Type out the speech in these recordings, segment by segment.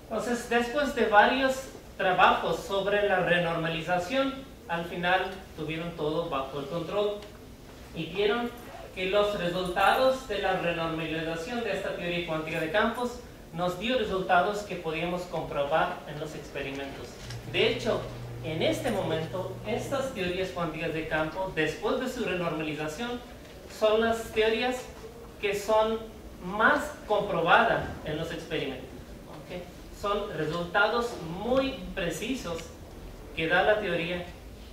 Entonces, después de varios trabajos sobre la renormalización, al final tuvieron todo bajo el control y vieron que los resultados de la renormalización de esta teoría cuántica de campos nos dio resultados que podíamos comprobar en los experimentos. De hecho, en este momento, estas teorías cuánticas de campo, después de su renormalización, son las teorías que son más comprobadas en los experimentos. ¿Okay? Son resultados muy precisos que da la teoría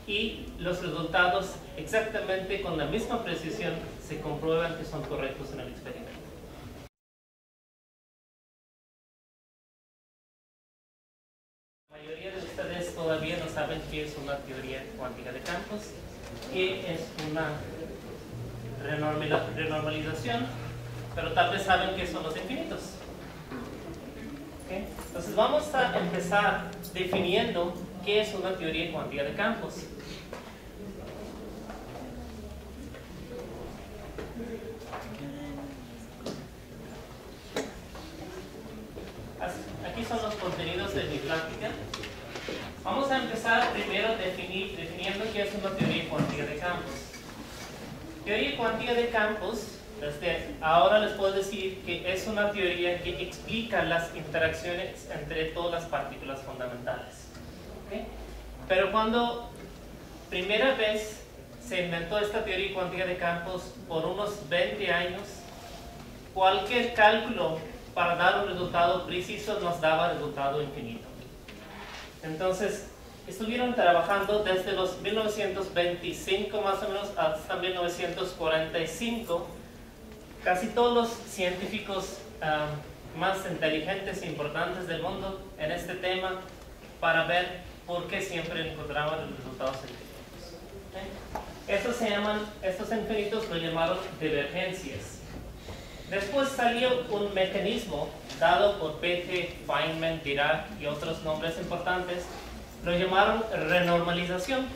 y los resultados exactamente con la misma precisión se comprueban que son correctos en el experimento. La mayoría de ustedes todavía no saben qué es una teoría cuántica de campos, qué es una renormalización, pero tal vez saben qué son los infinitos. ¿Okay? Entonces vamos a empezar definiendo qué es una teoría cuántica de campos. Aquí son los contenidos de mi plática. Vamos a empezar primero definiendo qué es una teoría cuántica de campos. Teoría cuántica de campos, desde ahora les puedo decir que es una teoría que explica las interacciones entre todas las partículas fundamentales. ¿Okay? Pero cuando primera vez se inventó esta teoría cuántica de campos por unos 20 años, cualquier cálculo para dar un resultado preciso nos daba resultado infinito. Entonces, estuvieron trabajando desde los 1925 más o menos hasta 1945, casi todos los científicos más inteligentes e importantes del mundo en este tema para ver por qué siempre encontraban los resultados infinitos. ¿Okay? Estos infinitos lo llamaron divergencias. Después salió un mecanismo dado por Bethe, Feynman, Dirac y otros nombres importantes, lo llamaron renormalización.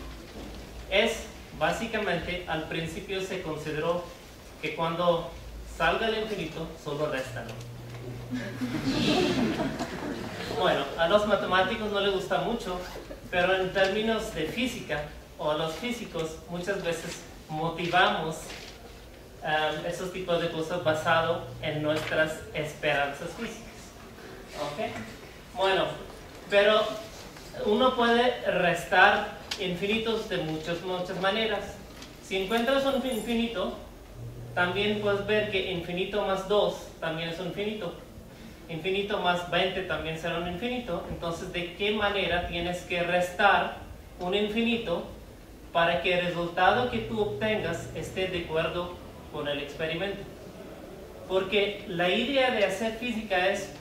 Es básicamente, al principio se consideró que cuando salga el infinito, solo restan. Bueno, a los matemáticos no les gusta mucho, pero en términos de física, o a los físicos, muchas veces motivamos esos tipos de cosas basado en nuestras esperanzas físicas. ¿Okay? Bueno, pero uno puede restar infinitos de muchas maneras. Si encuentras un infinito, también puedes ver que infinito más 2 también es un infinito. Infinito más 20 también será un infinito. Entonces, ¿de qué manera tienes que restar un infinito para que el resultado que tú obtengas esté de acuerdo con el experimento? Porque la idea de hacer física es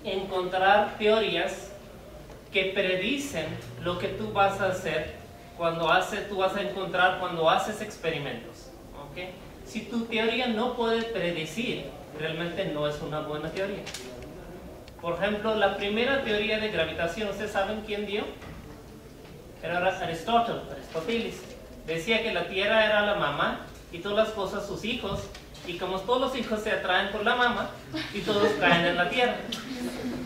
encontrar teorías que predicen lo que tú vas a hacer cuando haces experimentos. ¿Okay? Si tu teoría no puede predecir, realmente no es una buena teoría. Por ejemplo, la primera teoría de gravitación, ¿ustedes saben quién dio? Era Aristóteles. Decía que la Tierra era la mamá y todas las cosas sus hijos, y como todos los hijos se atraen por la mamá y todos caen en la tierra.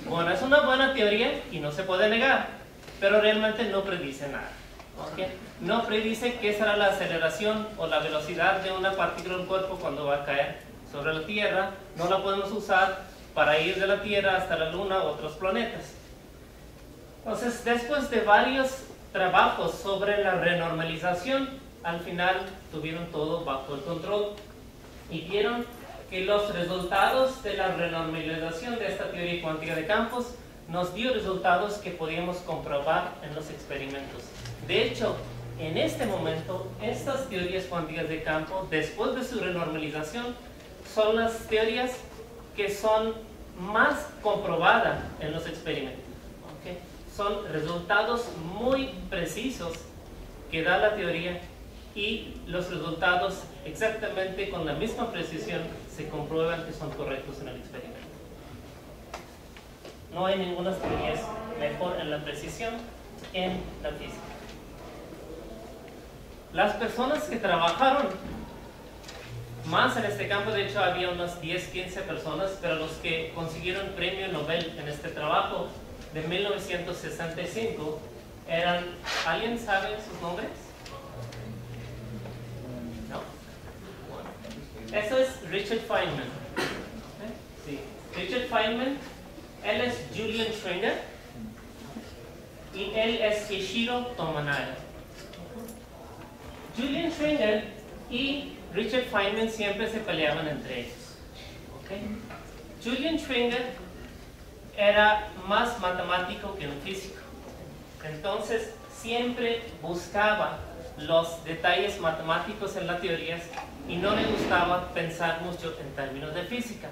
Bueno, es una buena teoría y no se puede negar, pero realmente no predice nada. ¿Okay? No predice qué será la aceleración o la velocidad de una partícula del cuerpo cuando va a caer sobre la Tierra. No la podemos usar para ir de la Tierra hasta la Luna u otros planetas. Entonces, después de varios trabajos sobre la renormalización, al final tuvieron todo bajo el control y vieron que los resultados de la renormalización de esta teoría cuántica de campos nos dio resultados que podíamos comprobar en los experimentos. De hecho, en este momento, estas teorías cuánticas de campo, después de su renormalización, son las teorías que son más comprobadas en los experimentos. ¿Okay? Son resultados muy precisos que da la teoría y los resultados exactamente con la misma precisión se comprueban que son correctos en el experimento. No hay ninguna teoría mejor en la precisión en la física. Las personas que trabajaron más en este campo. De hecho, había unas 10, 15 personas, pero los que consiguieron premio Nobel en este trabajo de 1965 eran, ¿alguien sabe sus nombres? ¿No? Bueno. Eso es Richard Feynman. Sí. Richard Feynman, él es Julian Schwinger y él es Eiichiro Tomonaga. Julian Schwinger y Richard Feynman siempre se peleaban entre ellos. ¿Okay? Julian Schwinger era más matemático que un físico. Entonces, siempre buscaba los detalles matemáticos en las teorías y no le gustaba pensar mucho en términos de física.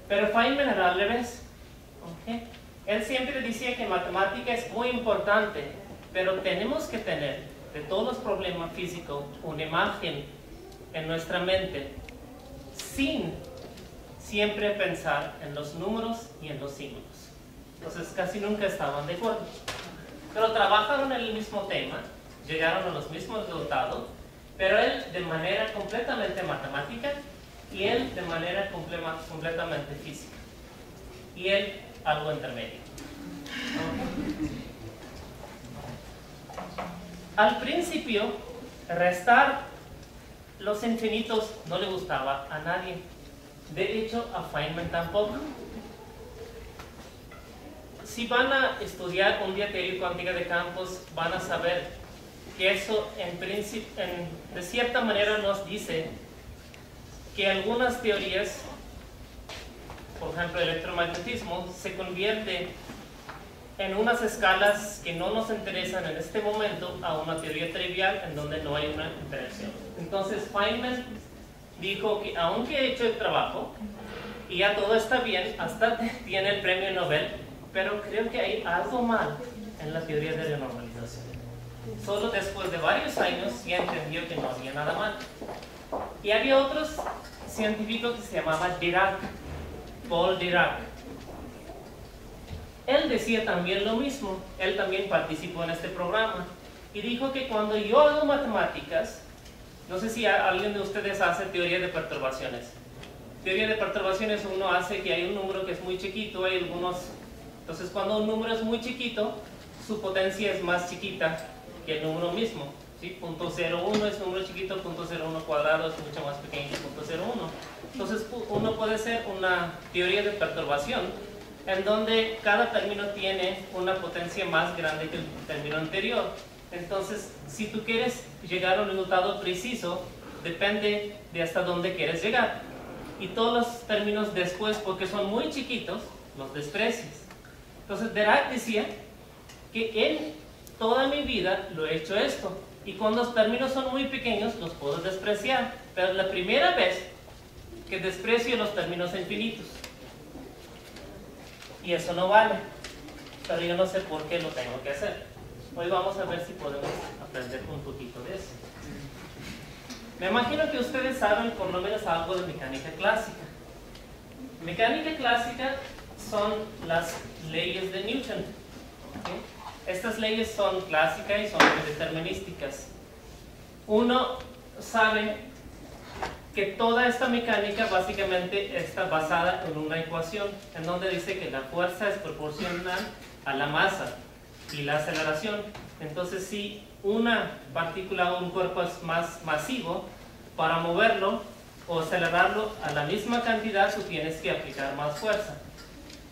Pero Feynman era al revés. ¿Okay? Él siempre decía que matemática es muy importante, pero tenemos que tener de todos los problemas físicos una imagen en nuestra mente sin siempre pensar en los números y en los símbolos. Entonces casi nunca estaban de acuerdo. Pero trabajaron en el mismo tema, llegaron a los mismos resultados, pero él de manera completamente matemática y él de manera completamente física. Y él algo intermedio. Al principio, restar los infinitos no le gustaba a nadie. De hecho, a Feynman tampoco. Si van a estudiar un día teoría cuántica de campos, van a saber que eso de cierta manera nos dice que algunas teorías, por ejemplo el electromagnetismo, se convierte en unas escalas que no nos interesan en este momento a una teoría trivial en donde no hay una interacción. Entonces Feynman dijo que aunque he hecho el trabajo y ya todo está bien, hasta tiene el premio Nobel, pero creo que hay algo mal en la teoría de la normalización. Solo después de varios años ya entendió que no había nada mal. Y había otros científicos que se llamaban Dirac, Paul Dirac. Él decía también lo mismo, él también participó en este programa y dijo que cuando yo hago matemáticas, no sé si alguien de ustedes hace teoría de perturbaciones. Teoría de perturbaciones uno hace que hay un número que es muy chiquito, hay algunos... Entonces cuando un número es muy chiquito, su potencia es más chiquita que el número mismo. ¿Sí? 0.01 es un número chiquito, 0.01 cuadrado es mucho más pequeño que 0.01. Entonces uno puede hacer una teoría de perturbación en donde cada término tiene una potencia más grande que el término anterior. Entonces, si tú quieres llegar a un resultado preciso, depende de hasta dónde quieres llegar. Y todos los términos después, porque son muy chiquitos, los desprecias. Entonces, Dirac decía que en toda mi vida lo he hecho esto. Y cuando los términos son muy pequeños, los puedo despreciar. Pero es la primera vez que desprecio los términos infinitos. Y eso no vale. Pero yo no sé por qué lo tengo que hacer. Hoy vamos a ver si podemos aprender un poquito de eso. Me imagino que ustedes saben por lo menos algo de mecánica clásica. Mecánica clásica son las leyes de Newton. ¿Okay? Estas leyes son clásicas y son determinísticas. Uno sabe que toda esta mecánica básicamente está basada en una ecuación en donde dice que la fuerza es proporcional a la masa y la aceleración. Entonces, si una partícula o un cuerpo es más masivo, para moverlo o acelerarlo a la misma cantidad, tú tienes que aplicar más fuerza.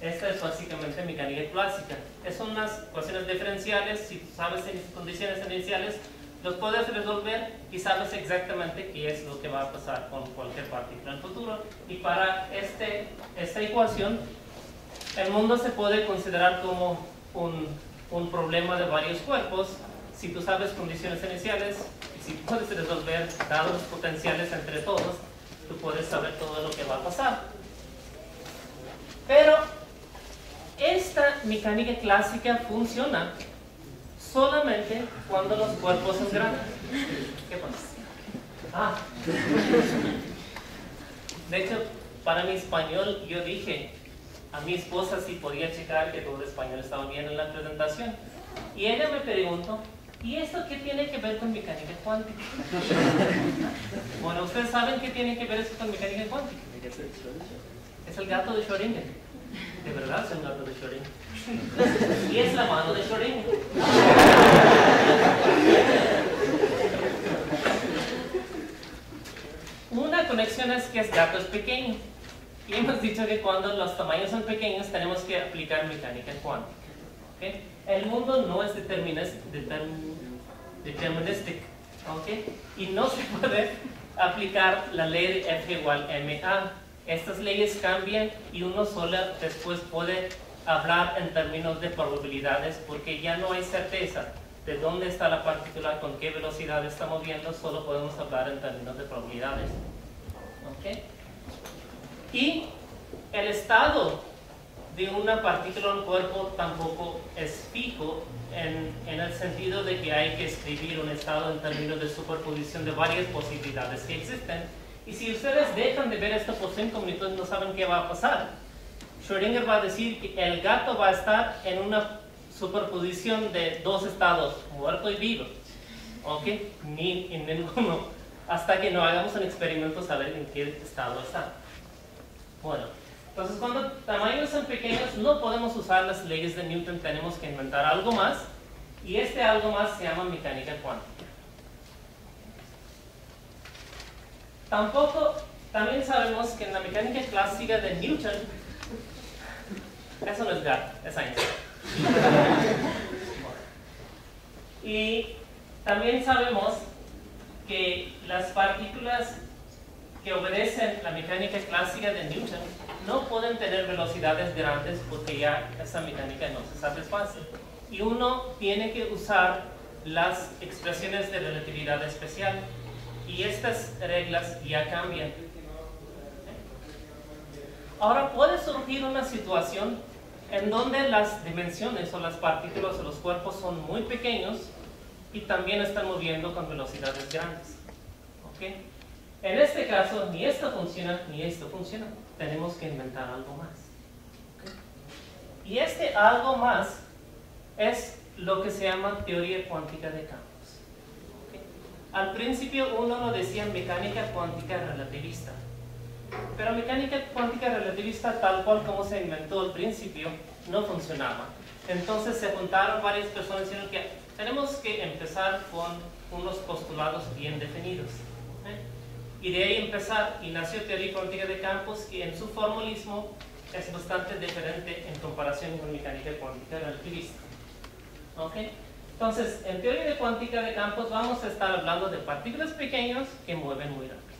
Esta es básicamente mecánica clásica. Son unas ecuaciones diferenciales. Si tú sabes en condiciones iniciales, los puedes resolver y sabes exactamente qué es lo que va a pasar con cualquier partícula en el futuro. Y para esta ecuación, el mundo se puede considerar como un problema de varios cuerpos. Si tú sabes condiciones iniciales, y si puedes resolver dados los potenciales entre todos, tú puedes saber todo lo que va a pasar. Pero esta mecánica clásica funciona solamente cuando los cuerpos son grandes. ¿Qué pasa? De hecho, para mi español, yo dije a mi esposa si podía checar que todo el español estaba bien en la presentación. Y ella me preguntó, ¿y esto qué tiene que ver con mecánica cuántica? Bueno, ¿ustedes saben qué tiene que ver eso con mecánica cuántica? Es el gato de Schrödinger. De verdad es el gato de Schrödinger. Y es la mano de Schrödinger. Una conexión es que el gato es pequeño. Y hemos dicho que cuando los tamaños son pequeños tenemos que aplicar mecánica cuántica. ¿Okay? El mundo no es determinístico. ¿Okay? Y no se puede aplicar la ley de F igual ma. Estas leyes cambian y uno solo después puede hablar en términos de probabilidades porque ya no hay certeza de dónde está la partícula, con qué velocidad está moviendo, solo podemos hablar en términos de probabilidades. ¿Okay? Y el estado de una partícula en un cuerpo tampoco es fijo en el sentido de que hay que escribir un estado en términos de superposición de varias posibilidades que existen. Y si ustedes dejan de ver esto por 5 minutos no saben qué va a pasar. Schrödinger va a decir que el gato va a estar en una superposición de dos estados, muerto y vivo. ¿Ok? Ni en ninguno. Hasta que no hagamos un experimento saber en qué estado está. Bueno, entonces cuando tamaños son pequeños no podemos usar las leyes de Newton, tenemos que inventar algo más. Y este algo más se llama mecánica cuántica. También sabemos que en la mecánica clásica de Newton, eso no es gato, es Einstein. Y también sabemos que las partículas que obedecen la mecánica clásica de Newton no pueden tener velocidades grandes porque ya esa mecánica no se satisface. Y uno tiene que usar las expresiones de relatividad especial. Y estas reglas ya cambian. Ahora puede surgir una situación en donde las dimensiones o las partículas o los cuerpos son muy pequeños y también están moviendo con velocidades grandes. ¿Okay? En este caso, ni esto funciona ni esto funciona. Tenemos que inventar algo más. ¿Okay? Y este algo más es lo que se llama teoría cuántica de campos. Al principio uno lo decía mecánica cuántica relativista, pero mecánica cuántica relativista tal cual como se inventó al principio no funcionaba. Entonces se juntaron varias personas diciendo que tenemos que empezar con unos postulados bien definidos. Y de ahí empezar, y nació teoría cuántica de campos, que en su formalismo es bastante diferente en comparación con mecánica cuántica relativista. ¿Okay? Entonces, en teoría de cuántica de campos vamos a estar hablando de partículas pequeñas que mueven muy rápido.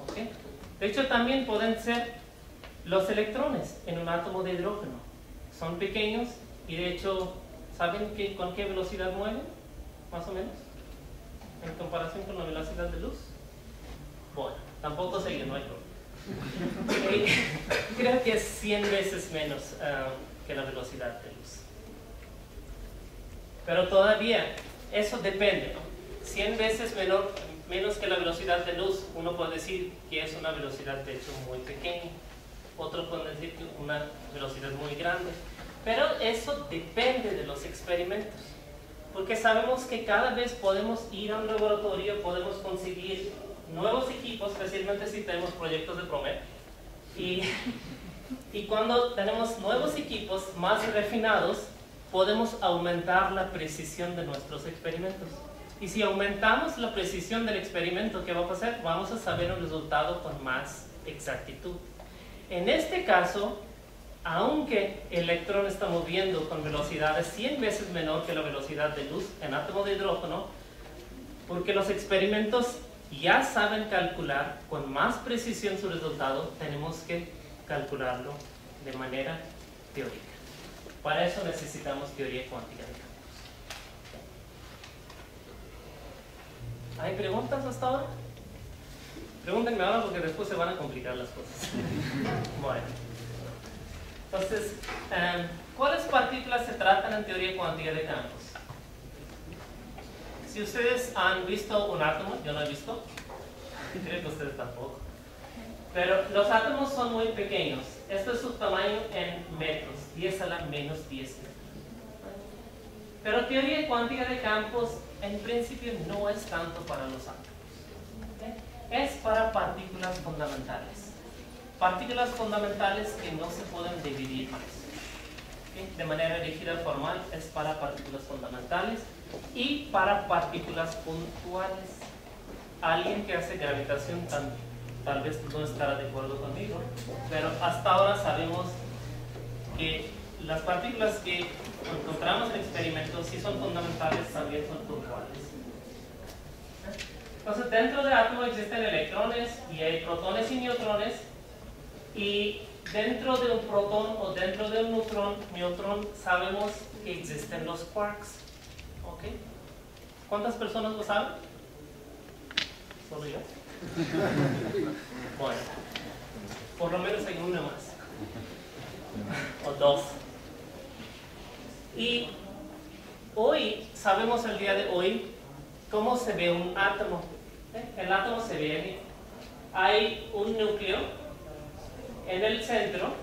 ¿Okay? De hecho, también pueden ser los electrones en un átomo de hidrógeno. Son pequeños y de hecho, ¿saben con qué velocidad mueven? Más o menos. En comparación con la velocidad de luz. Bueno, tampoco sé que no hay problema. Creo que es 100 veces menos que la velocidad de luz. Pero todavía, eso depende, ¿no? 100 veces menos que la velocidad de luz, uno puede decir que es una velocidad de hecho muy pequeña. Otro puede decir que una velocidad muy grande. Pero eso depende de los experimentos. Porque sabemos que cada vez podemos ir a un laboratorio, podemos conseguir nuevos equipos, especialmente si tenemos proyectos de PROMET. Y cuando tenemos nuevos equipos más refinados, podemos aumentar la precisión de nuestros experimentos. Y si aumentamos la precisión del experimento, ¿qué va a pasar? Vamos a saber un resultado con más exactitud. En este caso, aunque el electrón está moviendo con velocidades 100 veces menor que la velocidad de luz en átomo de hidrógeno, porque los experimentos ya saben calcular con más precisión su resultado, tenemos que calcularlo de manera teórica. Para eso necesitamos teoría cuántica de campos. ¿Hay preguntas hasta ahora? Pregúntenme ahora porque después se van a complicar las cosas. Bueno. Entonces, ¿cuáles partículas se tratan en teoría cuántica de campos? Si ustedes han visto un átomo, yo no he visto, creo que ustedes tampoco. Pero los átomos son muy pequeños. Esto es su tamaño en metros, 10 a la menos 10 metros. Pero teoría cuántica de campos, en principio, no es tanto para los átomos. ¿Okay? es para partículas fundamentales. Partículas fundamentales que no se pueden dividir más. ¿Okay? De manera rígida formal es para partículas fundamentales y para partículas puntuales. Alguien que hace gravitación tal vez no estará de acuerdo conmigo, pero hasta ahora sabemos que las partículas que encontramos en experimentos, si son fundamentales, también son puntuales. Entonces, dentro del átomo existen electrones y hay protones y neutrones, y dentro de un protón o dentro de un neutrón sabemos que existen los quarks. ¿Okay? ¿Cuántas personas lo saben? ¿Solo yo? Bueno, por lo menos hay una más. O dos. Y hoy, sabemos el día de hoy, cómo se ve un átomo. El átomo se ve aquí. Hay un núcleo en el centro,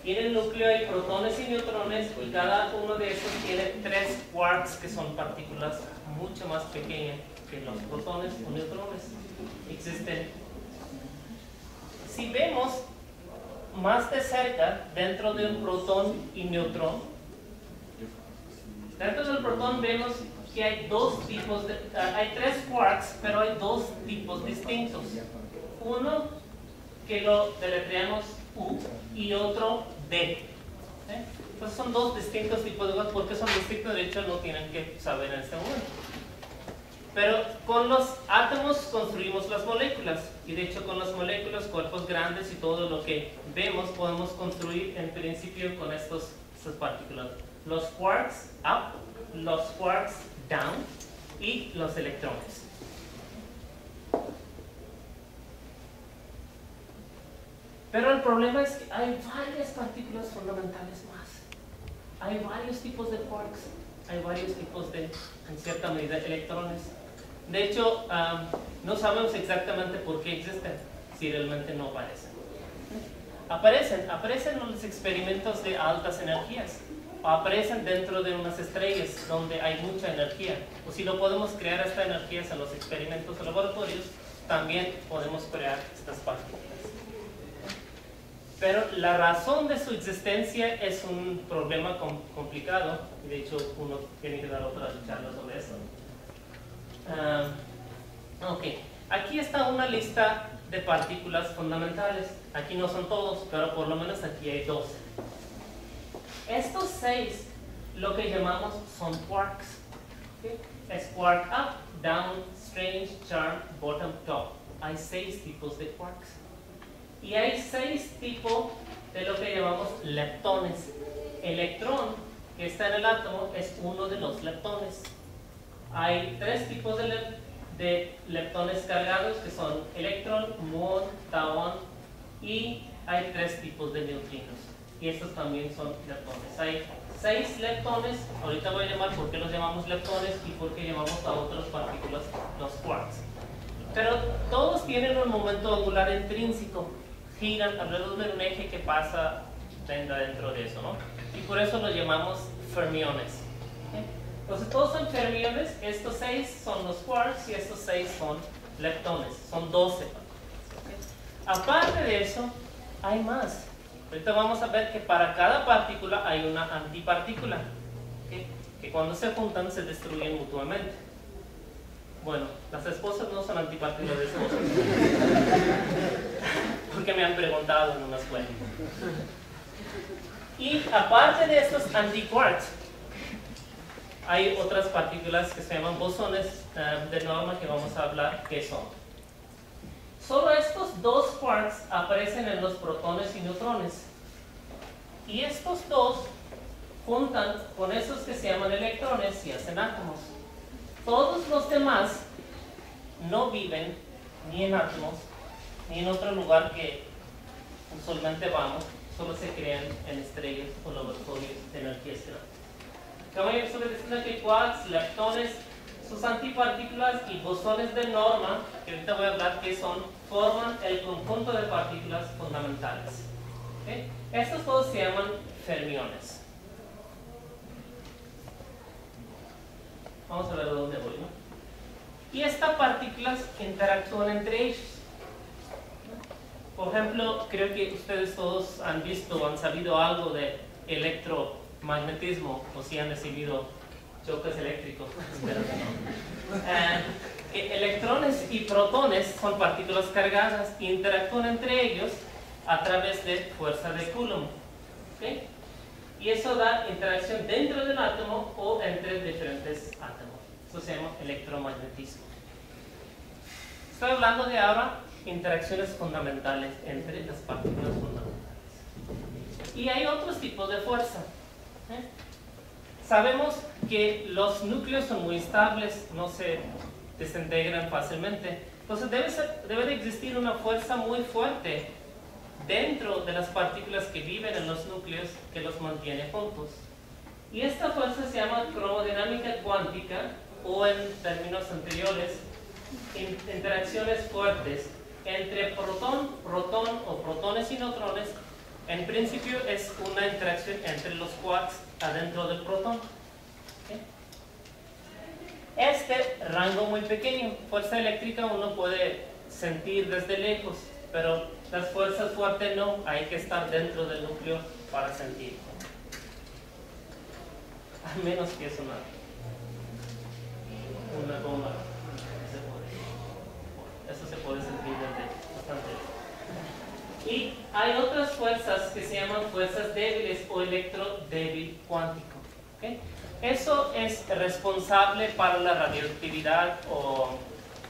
y en el núcleo hay protones y neutrones, y cada uno de estos tiene 3 quarks, que son partículas mucho más pequeñas que los protones o neutrones. Existen. Si vemos más de cerca dentro de un protón y neutrón, dentro del protón vemos que hay hay 3 quarks, pero hay 2 tipos distintos. Uno que lo deletreamos U y otro D. Entonces son 2 distintos tipos de quarks. ¿Por qué son distintos? De hecho no tienen que saber en este momento. Pero con los átomos construimos las moléculas, y de hecho con las moléculas, cuerpos grandes y todo lo que vemos podemos construir en principio con estas partículas. Los quarks up, los quarks down y los electrones. Pero el problema es que hay varias partículas fundamentales más. Hay varios tipos de quarks, hay varios tipos de, en cierta medida, electrones. De hecho, no sabemos exactamente por qué existen, si realmente no aparecen. Aparecen en los experimentos de altas energías, o aparecen dentro de unas estrellas donde hay mucha energía. O si no podemos crear estas energías en los experimentos o laboratorios, también podemos crear estas partículas. Pero la razón de su existencia es un problema complicado, y de hecho uno tiene que dar otra charla sobre eso. Ok, aquí está una lista de partículas fundamentales. Aquí no son todos, pero por lo menos aquí hay 12. Estos 6, lo que llamamos son quarks. ¿Okay? Es quark up, down, strange, charm, bottom, top. Hay 6 tipos de quarks. Y hay 6 tipos de lo que llamamos leptones. Electrón, que está en el átomo, es uno de los leptones. Hay 3 tipos de leptones cargados, que son electrón, muón, taón, y hay 3 tipos de neutrinos. Y estos también son leptones. Hay 6 leptones. Ahorita voy a llamar por qué los llamamos leptones y por qué llamamos a otras partículas los quarks. Pero todos tienen un momento angular intrínseco. Giran alrededor de un eje que pasa dentro de eso, ¿no? Y por eso los llamamos fermiones. ¿Okay? Entonces todos son fermiones. Estos 6 son los quarks y estos 6 son leptones. Son 12. ¿Okay? Aparte de eso, hay más. Ahorita vamos a ver que para cada partícula hay una antipartícula, ¿okay? Que cuando se juntan se destruyen mutuamente. Bueno, las esposas no son antipartículas de esposas. Porque me han preguntado en una escuela. Y aparte de estos antiquarks, hay otras partículas que se llaman bosones de norma, que vamos a hablar qué son. Solo estos 2 quarks aparecen en los protones y neutrones. Y estos 2 juntan con esos que se llaman electrones y hacen átomos. Todos los demás no viven ni en átomos ni en otro lugar que usualmente vamos, solo se crean en estrellas o laboratorios de energía estelar. Como yo estoy diciendo que quarks, leptones, sus antipartículas y bosones de norma, que ahorita voy a hablar qué son, forman el conjunto de partículas fundamentales. ¿Okay? Estos todos se llaman fermiones. Vamos a ver a dónde voy, ¿no? Y estas partículas interactúan entre ellos. Por ejemplo, creo que ustedes todos han visto o han sabido algo de electromagnetismo, o si han recibido choques eléctricos. Espero que no. Electrones y protones son partículas cargadas e interactúan entre ellos a través de fuerza de Coulomb. ¿Okay? Y eso da interacción dentro del átomo o entre diferentes átomos. Eso se llama electromagnetismo. Estoy hablando de ahora interacciones fundamentales entre las partículas fundamentales. Y hay otros tipos de fuerza. Sabemos que los núcleos son muy estables, no se desintegran fácilmente. Entonces debe de existir una fuerza muy fuerte dentro de las partículas que viven en los núcleos que los mantiene juntos. Y esta fuerza se llama cromodinámica cuántica, o en términos anteriores, interacciones fuertes entre protón, protón o protones y neutrones. En principio es una interacción entre los quarks adentro del protón. ¿Okay? Este rango muy pequeño, fuerza eléctrica uno puede sentir desde lejos, pero las fuerzas fuertes no, hay que estar dentro del núcleo para sentir. A menos que es una bomba. Eso se puede sentir desde bastante lejos. Y hay otras fuerzas que se llaman fuerzas débiles o electrodébil cuántico. ¿Okay? Eso es responsable para la radioactividad o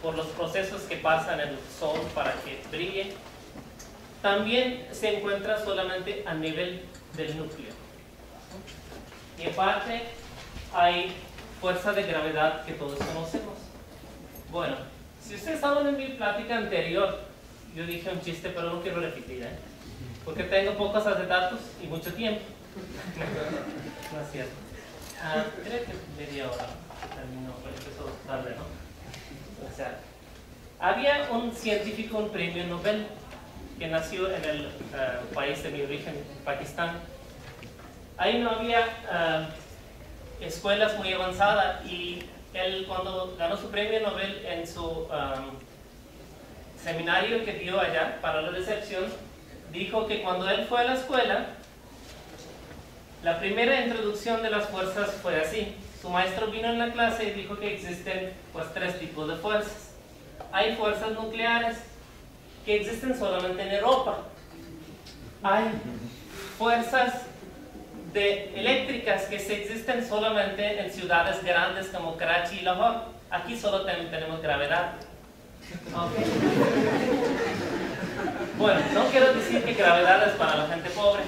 por los procesos que pasan en el sol para que brille. También se encuentra solamente a nivel del núcleo. Y aparte hay fuerza de gravedad que todos conocemos. Bueno, si ustedes estaban en mi plática anterior, yo dije un chiste, pero no quiero repetir, porque tengo pocos acetatos y mucho tiempo. No es cierto. Creo que media hora terminó, pero empezó tarde, ¿no? O sea, había un científico, un premio Nobel, que nació en el país de mi origen, Pakistán. Ahí no había escuelas muy avanzadas, y él, cuando ganó su premio Nobel, en su seminario que dio allá para la recepción, dijo que cuando él fue a la escuela, la primera introducción de las fuerzas fue así. Su maestro vino en la clase y dijo que existen pues 3 tipos de fuerzas. Hay fuerzas nucleares que existen solamente en Europa. Hay fuerzas eléctricas que existen solamente en ciudades grandes como Karachi y Lahore. Aquí solo tenemos gravedad. Okay. Bueno, no quiero decir que gravedad es para la gente pobre.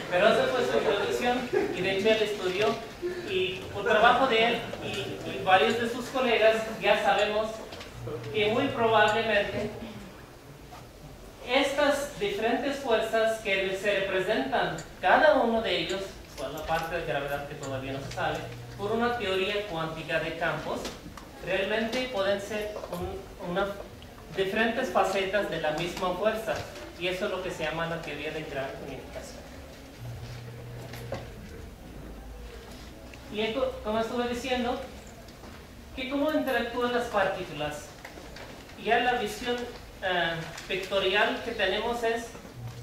Pero esa fue su introducción, y de hecho él estudió, y por trabajo de él y varios de sus colegas ya sabemos que muy probablemente estas diferentes fuerzas que se representan, cada uno de ellos, por la parte de gravedad que todavía no se sabe, por una teoría cuántica de campos, realmente pueden ser diferentes facetas de la misma fuerza, y eso es lo que se llama la teoría de gran unificación. Y como estuve diciendo, que cómo interactúan las partículas. Ya la visión pictorial que tenemos es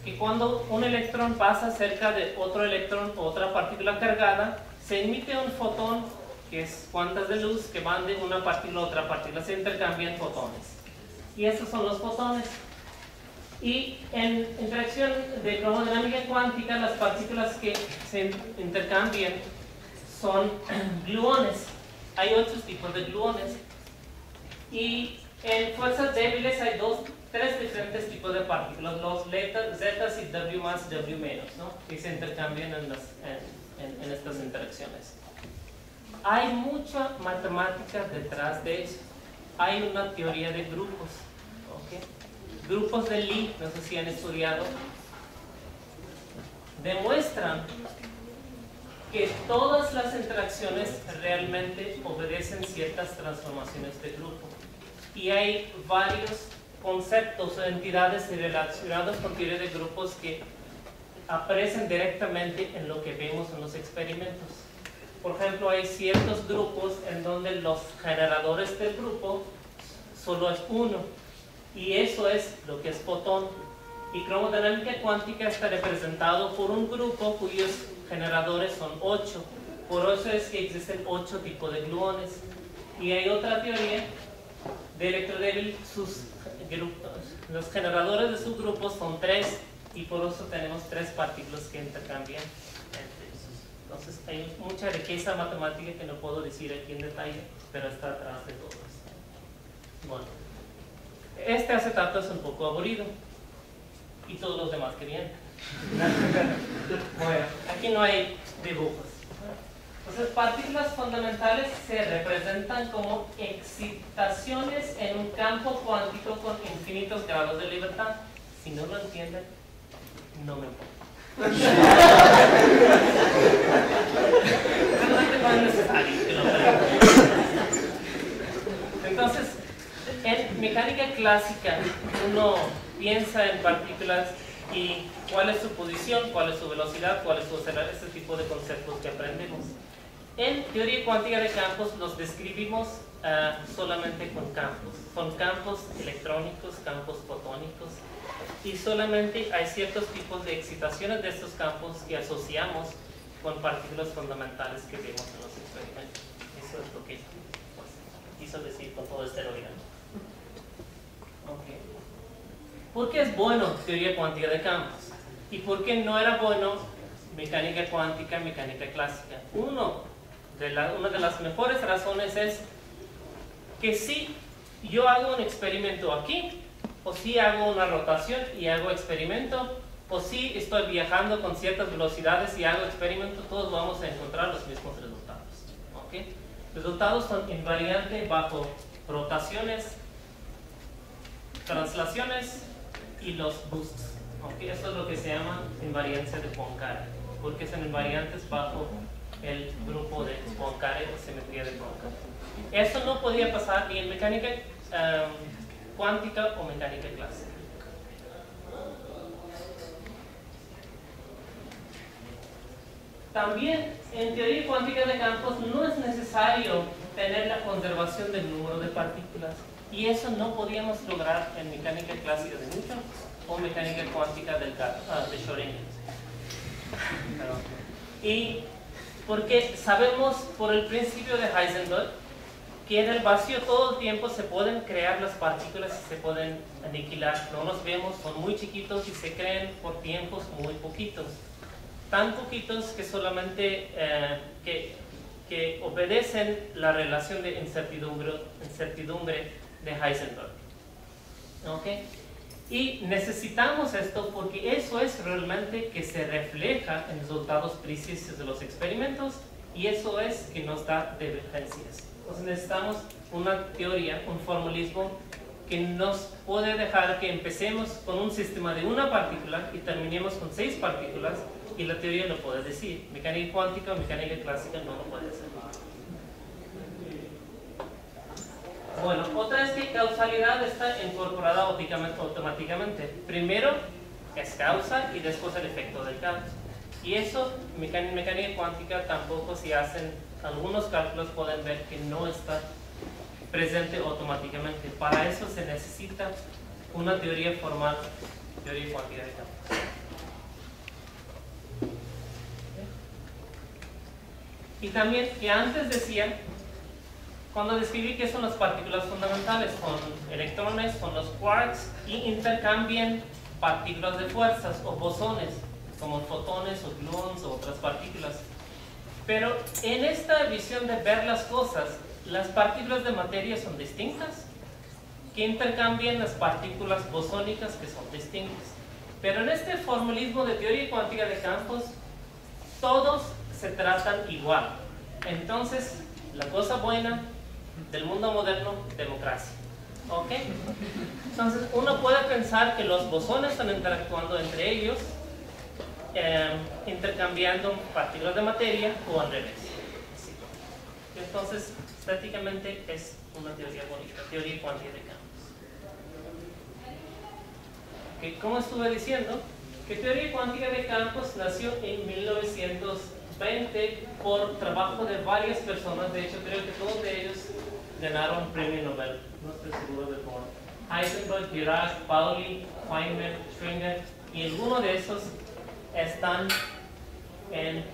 que cuando un electrón pasa cerca de otro electrón o otra partícula cargada, se emite un fotón, que es cuantas de luz que van de una partícula a otra partícula, se intercambian fotones. Y estos son los fotones. Y en interacción de cromodinámica cuántica, las partículas que se intercambian son gluones. Hay 8 tipos de gluones. Y en fuerzas débiles hay 3 diferentes tipos de partículas, los zetas y W más, W menos, ¿no? Que se intercambian en estas interacciones. Hay mucha matemática detrás de eso. Hay una teoría de grupos, ¿okay? Grupos de Lie, no sé si han estudiado, demuestran que todas las interacciones realmente obedecen ciertas transformaciones de grupo. Y hay varios conceptos o entidades relacionadas con teoría de grupos que aparecen directamente en lo que vemos en los experimentos. Por ejemplo, hay ciertos grupos en donde los generadores del grupo solo es uno. Y eso es lo que es fotón. Y cromodinámica cuántica está representado por un grupo cuyos generadores son 8. Por eso es que existen 8 tipos de gluones. Y hay otra teoría de electrodébil, los generadores de sus grupos son 3, y por eso tenemos 3 partículas que intercambian entre ellos. Entonces hay mucha riqueza matemática que no puedo decir aquí en detalle, pero está atrás de todo esto. Bueno, este acetato es un poco aburrido, y todos los demás que vienen. Bueno, aquí no hay dibujos. Entonces, partículas fundamentales se representan como excitaciones en un campo cuántico con infinitos grados de libertad. Si no lo entienden, no me importa. Realmente no es necesario que lo aprendan. Entonces, en mecánica clásica, uno piensa en partículas y cuál es su posición, cuál es su velocidad, cuál es su aceleración, ese tipo de conceptos que aprendemos. En teoría cuántica de campos los describimos solamente con campos electrónicos, campos fotónicos, y solamente hay ciertos tipos de excitaciones de estos campos que asociamos con partículas fundamentales que vemos en los experimentos. Eso es lo que quiso decir con todo este rollo. Okay. ¿Por qué es bueno teoría cuántica de campos? ¿Y por qué no era bueno mecánica cuántica, mecánica clásica? Una de las mejores razones es que si yo hago un experimento aquí, o si hago una rotación y hago experimento, o si estoy viajando con ciertas velocidades y hago experimento, todos vamos a encontrar los mismos resultados. ¿Okay? Resultados son invariantes bajo rotaciones, translaciones y los boosts. ¿Okay? Eso es lo que se llama invariancia de Poincare, porque son invariantes bajo el grupo de Poincare o simetría de Poincare. Eso no podía pasar ni en mecánica cuántica o mecánica clásica. También en teoría cuántica de campos no es necesario tener la conservación del número de partículas, y eso no podíamos lograr en mecánica clásica de Newton o mecánica cuántica de Schrödinger. Y porque sabemos por el principio de Heisenberg que en el vacío todo el tiempo se pueden crear las partículas y se pueden aniquilar. No los vemos, son muy chiquitos y se crean por tiempos muy poquitos. Tan poquitos que solamente que obedecen la relación de incertidumbre de Heisenberg. ¿Okay? Y necesitamos esto porque eso es realmente que se refleja en resultados precisos de los experimentos, y eso es que nos da divergencias. Entonces necesitamos una teoría, un formulismo que nos puede dejar que empecemos con un sistema de una partícula y terminemos con 6 partículas, y la teoría lo puede decir. Mecánica cuántica o mecánica clásica no lo puede hacer. Bueno, otra es que causalidad está incorporada automáticamente. Primero es causa y después el efecto del causa. Y eso, en mecánica cuántica tampoco, si hacen algunos cálculos pueden ver que no está presente automáticamente. Para eso se necesita una teoría formal, teoría cuántica de campos. Y también, que antes decía, cuando describí qué son las partículas fundamentales, son electrones, son los quarks, y intercambian partículas de fuerzas o bosones, como fotones o gluones o otras partículas. Pero en esta visión de ver las cosas, las partículas de materia son distintas, que intercambian las partículas bosónicas que son distintas. Pero en este formalismo de teoría cuántica de campos, todos se tratan igual. Entonces, la cosa buena del mundo moderno, democracia. ¿Ok? Entonces, uno puede pensar que los bosones están interactuando entre ellos, intercambiando partículas de materia, o al revés. Sí. Entonces, estéticamente es una teoría bonita, teoría cuántica de campos. Okay, como estuve diciendo, que teoría cuántica de campos nació en 1920 por trabajo de varias personas. De hecho, creo que todos de ellos ganaron premio Nobel, no estoy seguro de cómo. Heisenberg, Dirac, Pauli, Feynman, Schwinger, y algunos de esos están en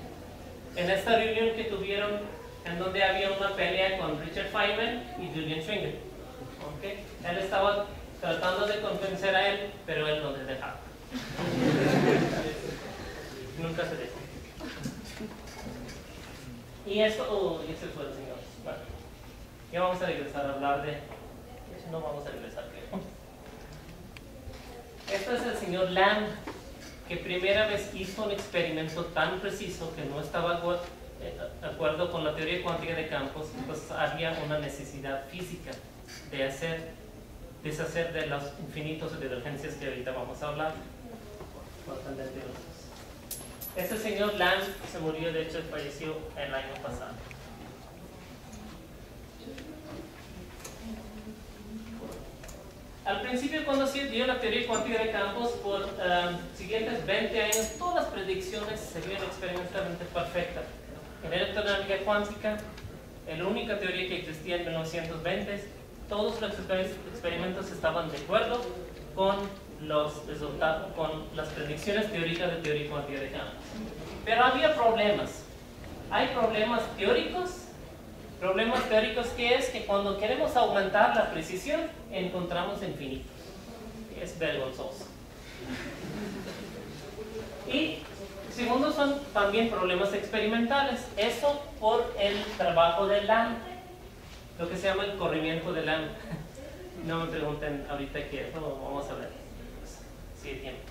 esta reunión que tuvieron, en donde había una pelea con Richard Feynman y Julian Schwinger. ¿Okay? Él estaba tratando de convencer a él, pero él no le dejaba. Nunca se dejó. Y esto, ese fue el señor. Bueno, ya vamos a regresar a hablar de... No vamos a regresar, creo. Este es el señor Lamb, que primera vez hizo un experimento tan preciso que no estaba de acuerdo con la teoría cuántica de campos, pues había una necesidad física de deshacer de los infinitos de divergencias que ahorita vamos a hablar. Este señor Lamb se murió, de hecho falleció el año pasado. Al principio, cuando se dio la teoría cuántica de campos, por siguientes 20 años, todas las predicciones se vieron experimentalmente perfectas. En electrodinámica cuántica, la única teoría que existía en 1920, todos los experimentos estaban de acuerdo con los resultados, con las predicciones teóricas de teoría cuántica de campos. Pero había problemas. Hay problemas teóricos. Problemas teóricos que es que cuando queremos aumentar la precisión, encontramos infinitos. Es vergonzoso. Y segundo, son también problemas experimentales. Eso por el trabajo de Lamb, lo que se llama el corrimiento de Lamb. No me pregunten ahorita qué es, no, vamos a ver. Si hay tiempo.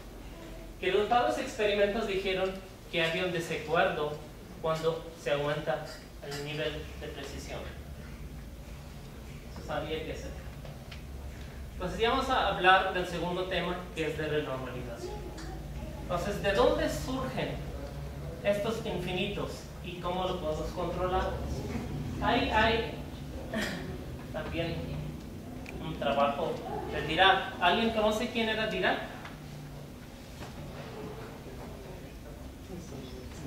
Que los resultados experimentos dijeron que había un desacuerdo cuando se aumenta el nivel de precisión. Eso sabía que hacer. Entonces ya vamos a hablar del segundo tema, que es de renormalización. Entonces, ¿de dónde surgen estos infinitos y cómo lo podemos controlar? Hay también un trabajo de Dirac. ¿Alguien conoce quién era Dirac?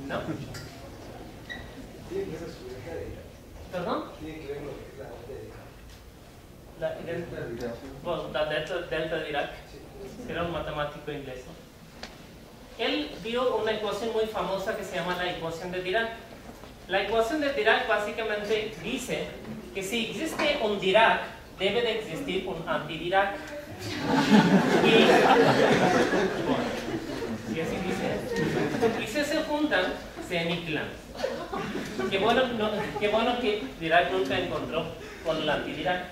¿No? ¿Perdón? La delta Dirac. Era un matemático inglés. Él dio una ecuación muy famosa que se llama la ecuación de Dirac. La ecuación de Dirac básicamente dice que si existe un Dirac, debe de existir un anti-Dirac. Y así dice. Y si se juntan, se aniquilan. Qué bueno que Dirac nunca encontró con el anti-Dirac.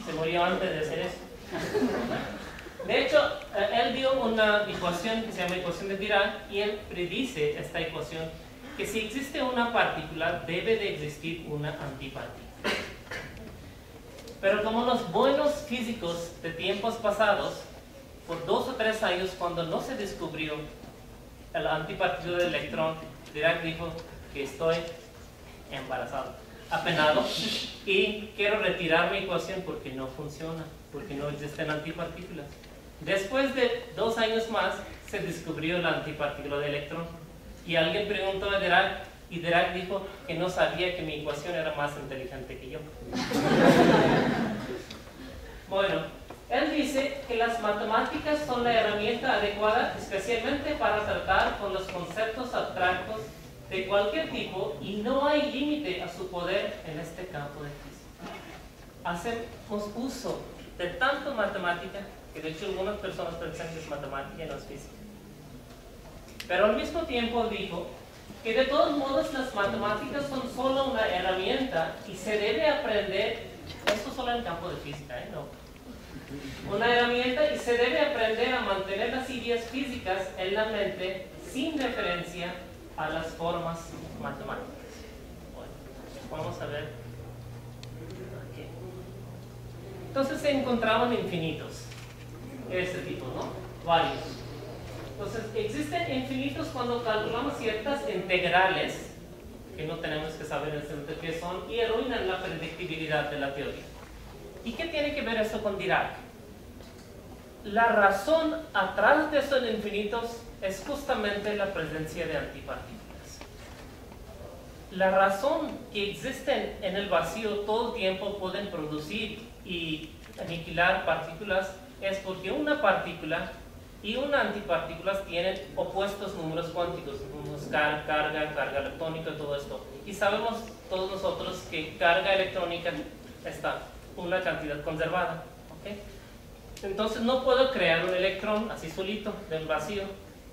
Se murió antes de hacer eso. De hecho, él dio una ecuación que se llama ecuación de Dirac, y él predice esta ecuación que si existe una partícula, debe de existir una antipartícula. Pero como los buenos físicos de tiempos pasados, por 2 o 3 años, cuando no se descubrió el antipartícula del electrón, Dirac dijo que estoy embarazado, apenado, y quiero retirar mi ecuación porque no funciona, porque no existen antipartículas. Después de 2 años más, se descubrió la antipartícula del electrón. Y alguien preguntó a Dirac, y Dirac dijo que no sabía que mi ecuación era más inteligente que yo. Bueno, él dice que las matemáticas son la herramienta adecuada especialmente para tratar con los conceptos abstractos de cualquier tipo, y no hay límite a su poder en este campo de física. Hacemos uso de tanto matemática que de hecho algunas personas piensan que es matemática y no es física. Pero al mismo tiempo dijo que de todos modos las matemáticas son solo una herramienta y se debe aprender, esto solo en el campo de física, no. Una herramienta, y se debe aprender a mantener las ideas físicas en la mente sin referencia a las formas matemáticas. Bueno, vamos a ver. Aquí. Entonces se encontraban infinitos de este tipo, ¿no? Varios. Entonces existen infinitos cuando calculamos ciertas integrales que no tenemos que saber en este momento qué son y arruinan la predictibilidad de la teoría. ¿Y qué tiene que ver esto con Dirac? La razón atrás de estos infinitos es justamente la presencia de antipartículas. La razón que existen en el vacío todo el tiempo pueden producir y aniquilar partículas es porque una partícula y una antipartícula tienen opuestos números cuánticos, carga electrónica, todo esto. Y sabemos todos nosotros que carga electrónica está una cantidad conservada. ¿Okay? Entonces no puedo crear un electrón así solito del vacío.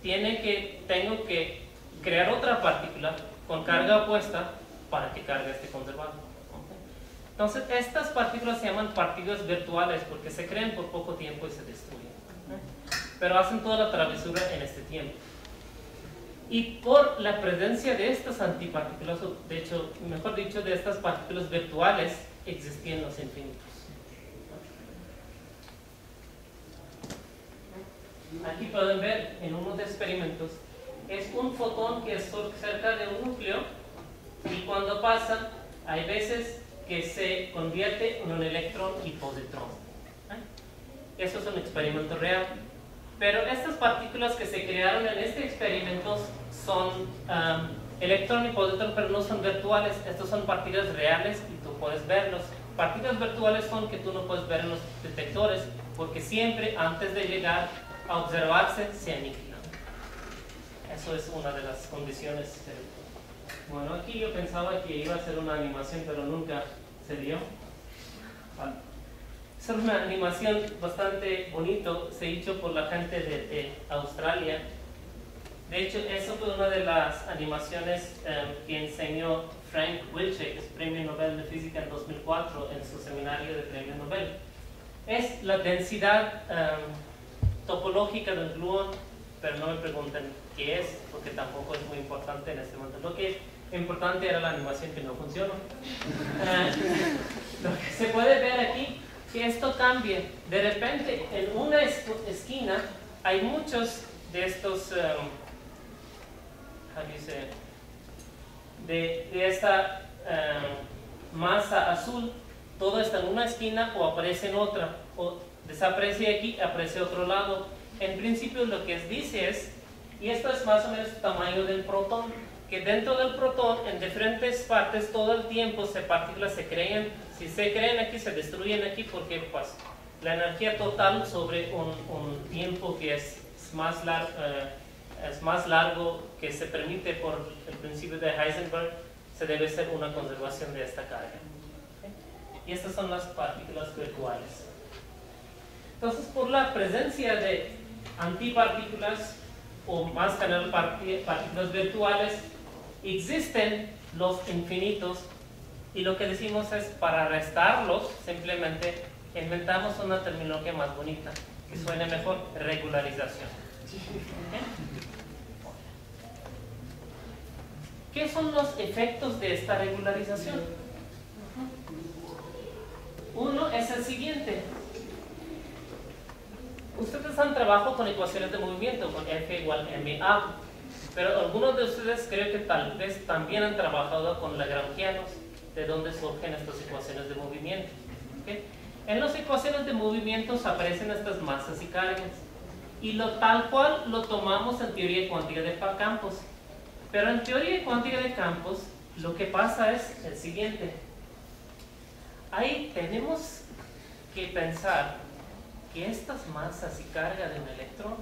Tengo que crear otra partícula con carga opuesta para que carga esté conservado. ¿Okay? Entonces estas partículas se llaman partículas virtuales porque se crean por poco tiempo y se destruyen. ¿Okay? Pero hacen toda la travesura en este tiempo. Y por la presencia de estas antipartículas, o de hecho, mejor dicho, de estas partículas virtuales, existían los infinitos. Aquí pueden ver en unos experimentos, es un fotón que es cerca de un núcleo y cuando pasa, hay veces que se convierte en un electrón y positrón. Eso es un experimento real. Pero estas partículas que se crearon en este experimento son electrón y positrón, pero no son virtuales. Estos son partículas reales y tú puedes verlos. Partículas virtuales son que tú no puedes ver en los detectores porque siempre antes de llegar a observarse se aniquilan. Eso es una de las condiciones. Bueno, aquí yo pensaba que iba a ser una animación, pero nunca se dio. Es una animación bastante bonito, se hizo por la gente de Australia. De hecho, eso fue una de las animaciones que enseñó Frank Wilczek, que es Premio Nobel de Física en 2004, en su seminario de Premio Nobel. Es la densidad topológica del gluón, pero no me pregunten qué es, porque tampoco es muy importante en este momento. Lo que es importante era la animación que no funcionó. Lo que se puede ver aquí que esto cambie. De repente, en una esquina hay muchos de estos, de esta masa azul, todo está en una esquina o aparece en otra, o desaparece aquí, aparece otro lado. En principio lo que dice es, y esto es más o menos el tamaño del protón, que dentro del protón, en diferentes partes, todo el tiempo partículas se crean. Si se crean aquí, se destruyen aquí porque pues, la energía total sobre un tiempo que es más largo que se permite por el principio de Heisenberg, se debe hacer una conservación de esta carga. ¿Okay? Y estas son las partículas virtuales. Entonces, por la presencia de antipartículas o más general partículas virtuales, existen los infinitos. Y lo que decimos es, para restarlos, simplemente inventamos una terminología más bonita, que suene mejor, regularización. ¿Okay? ¿Qué son los efectos de esta regularización? Uno es el siguiente. Ustedes han trabajado con ecuaciones de movimiento, con F igual ma, pero algunos de ustedes creo que tal vez también han trabajado con lagrangianos, de dónde surgen estas ecuaciones de movimiento. ¿Okay? En las ecuaciones de movimientos aparecen estas masas y cargas, y tal cual lo tomamos en teoría cuántica de campos. Pero en teoría cuántica de campos, lo que pasa es el siguiente. Ahí tenemos que pensar que estas masas y carga de un electrón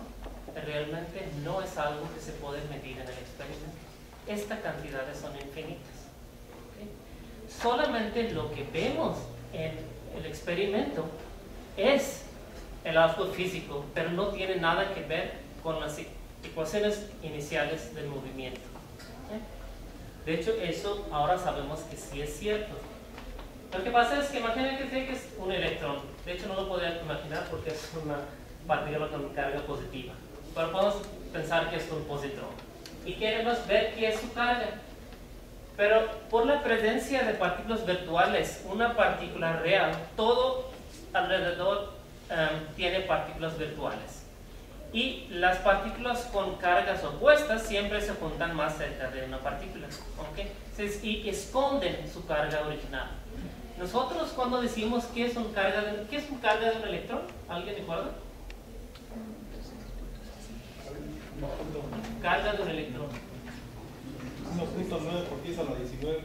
realmente no es algo que se puede medir en el experimento. Estas cantidades son infinitas. Solamente lo que vemos en el experimento es el output físico, pero no tiene nada que ver con las ecuaciones iniciales del movimiento. De hecho, eso ahora sabemos que sí es cierto. Lo que pasa es que imaginen que es un electrón. De hecho, no lo podrían imaginar porque es una partícula con carga positiva. Pero podemos pensar que es un positrón. Y queremos ver qué es su carga. Pero por la presencia de partículas virtuales, una partícula real, todo alrededor tiene partículas virtuales. Y las partículas con cargas opuestas siempre se juntan más cerca de una partícula. ¿Okay? Y esconden su carga original. Nosotros cuando decimos ¿qué es un carga de un electrón? ¿Alguien recuerda? Carga de un electrón. 1.9 por 10 a la 19.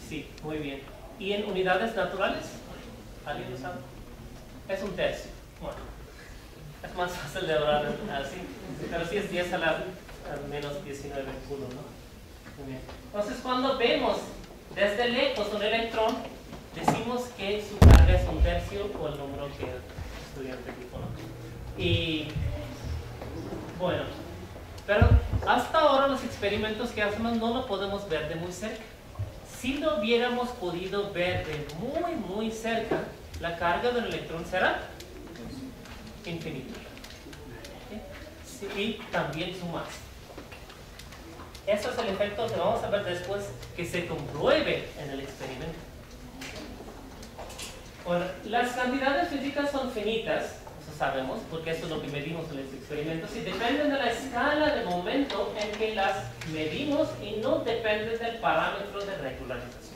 Sí, muy bien. ¿Y en unidades naturales? ¿Alguien lo sabe? Es un tercio. Bueno, es más fácil de hablar así, pero sí es 10 a la menos 19 coulomb, ¿no? Muy bien. Entonces, cuando vemos desde lejos un electrón, decimos que su carga es un tercio o el número que el estudiante dijo, ¿no? Y bueno, pero hasta ahora los experimentos que hacemos no lo podemos ver de muy cerca. Si lo hubiéramos podido ver de muy cerca, la carga del electrón será infinita. ¿Sí? Y también su masa. Eso es el efecto que vamos a ver después, que se compruebe en el experimento. Bueno, las cantidades físicas son finitas, eso sabemos, porque eso es lo que medimos en los experimentos, y dependen de la escala de momento en que las medimos y no dependen del parámetro de regularización.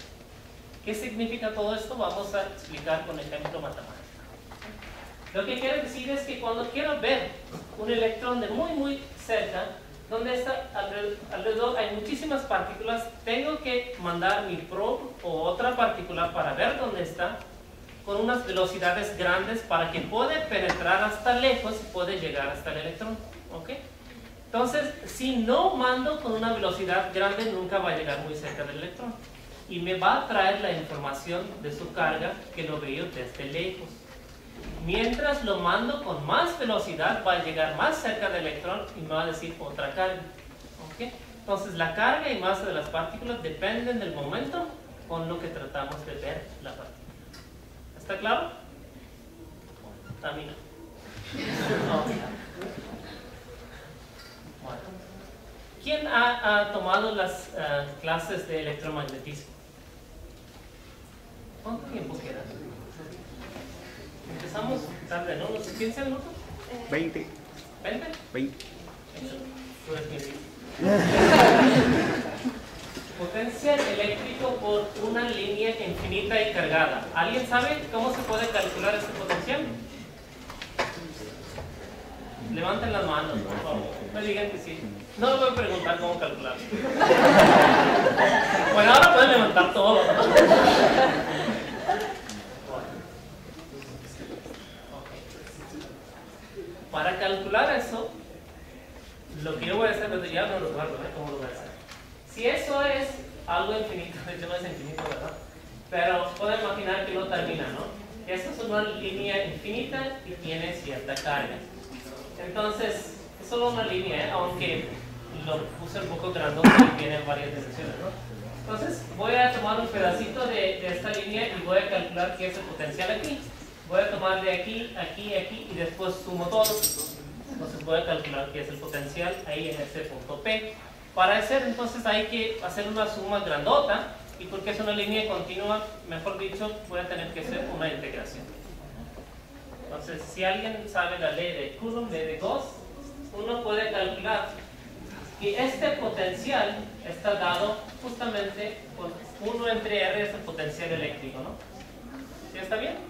¿Qué significa todo esto? Vamos a explicar con ejemplo matemático. Lo que quiere decir es que cuando quiero ver un electrón de muy cerca, donde está alrededor hay muchísimas partículas, tengo que mandar mi probe o otra partícula para ver dónde está, con unas velocidades grandes para que pueda penetrar hasta lejos y puede llegar hasta el electrón. ¿Ok? Entonces, si no mando con una velocidad grande, nunca va a llegar muy cerca del electrón. Y me va a traer la información de su carga que lo veo desde lejos. Mientras lo mando con más velocidad, va a llegar más cerca del electrón y me va a decir otra carga. ¿Ok? Entonces, la carga y masa de las partículas dependen del momento con lo que tratamos de ver la partícula. ¿Está claro? A mí no. Bueno. ¿Quién ha tomado las clases de electromagnetismo? ¿Cuánto tiempo queda? Empezamos tarde, ¿no? ¿Unos 15 minutos? 20. ¿20? 20. Tú eres mi vida. Potencial eléctrico por una línea infinita y cargada. ¿Alguien sabe cómo se puede calcular este potencial? Levanten las manos, por favor. No digan que sí. No les voy a preguntar cómo calcular. Bueno, ahora pueden levantar todo. Para calcular eso, lo que yo voy a hacer desde ya no lo guardo, ¿cómo lo voy a hacer? Si eso es algo infinito, de hecho no es infinito, ¿verdad? Pero pueden imaginar que no termina, ¿no? Esto es una línea infinita y tiene cierta carga. Entonces, es solo una línea, aunque lo puse un poco grandote y tiene varias dimensiones, ¿no? Entonces, voy a tomar un pedacito de esta línea y voy a calcular qué es el potencial aquí. Voy a tomar de aquí, aquí, aquí y después sumo todo. Entonces voy a calcular qué es el potencial ahí en este punto P. Para hacer, entonces hay que hacer una suma grandota, y porque es una línea continua, mejor dicho, voy a tener que hacer una integración. Entonces, si alguien sabe la ley de Coulomb, ley de Gauss, uno puede calcular que este potencial está dado justamente por 1 entre R es el potencial eléctrico, ¿no? ¿Sí está bien?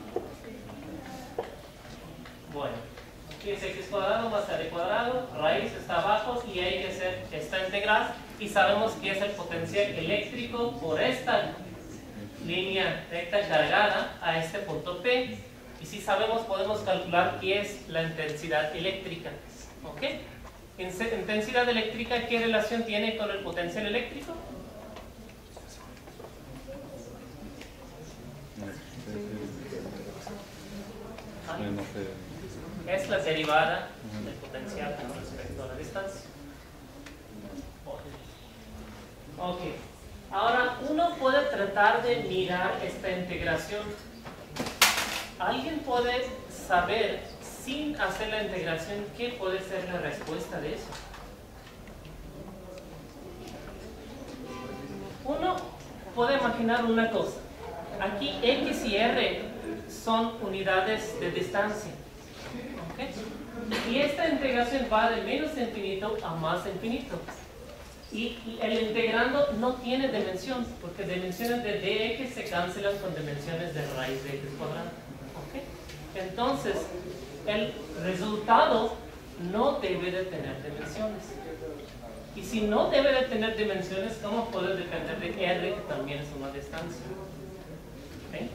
Bueno, aquí es x cuadrado más r cuadrado, raíz está abajo y hay que hacer esta integral y sabemos que es el potencial eléctrico por esta línea recta cargada a este punto P, y si sabemos podemos calcular qué es la intensidad eléctrica. ¿Ok? Intensidad eléctrica, ¿qué relación tiene con el potencial eléctrico? Es la derivada del potencial con respecto a la distancia. Ok. Ahora, uno puede tratar de mirar esta integración. ¿Alguien puede saber, sin hacer la integración, qué puede ser la respuesta de eso? Uno puede imaginar una cosa. Aquí X y R son unidades de distancia. ¿Okay? Y esta integración va de menos infinito a más infinito. Y el integrando no tiene dimensión, porque dimensiones de dx se cancelan con dimensiones de raíz de x cuadrado. ¿Okay? Entonces, el resultado no debe de tener dimensiones. Y si no debe de tener dimensiones, ¿cómo puede depender de R, que también es una distancia? ¿Okay?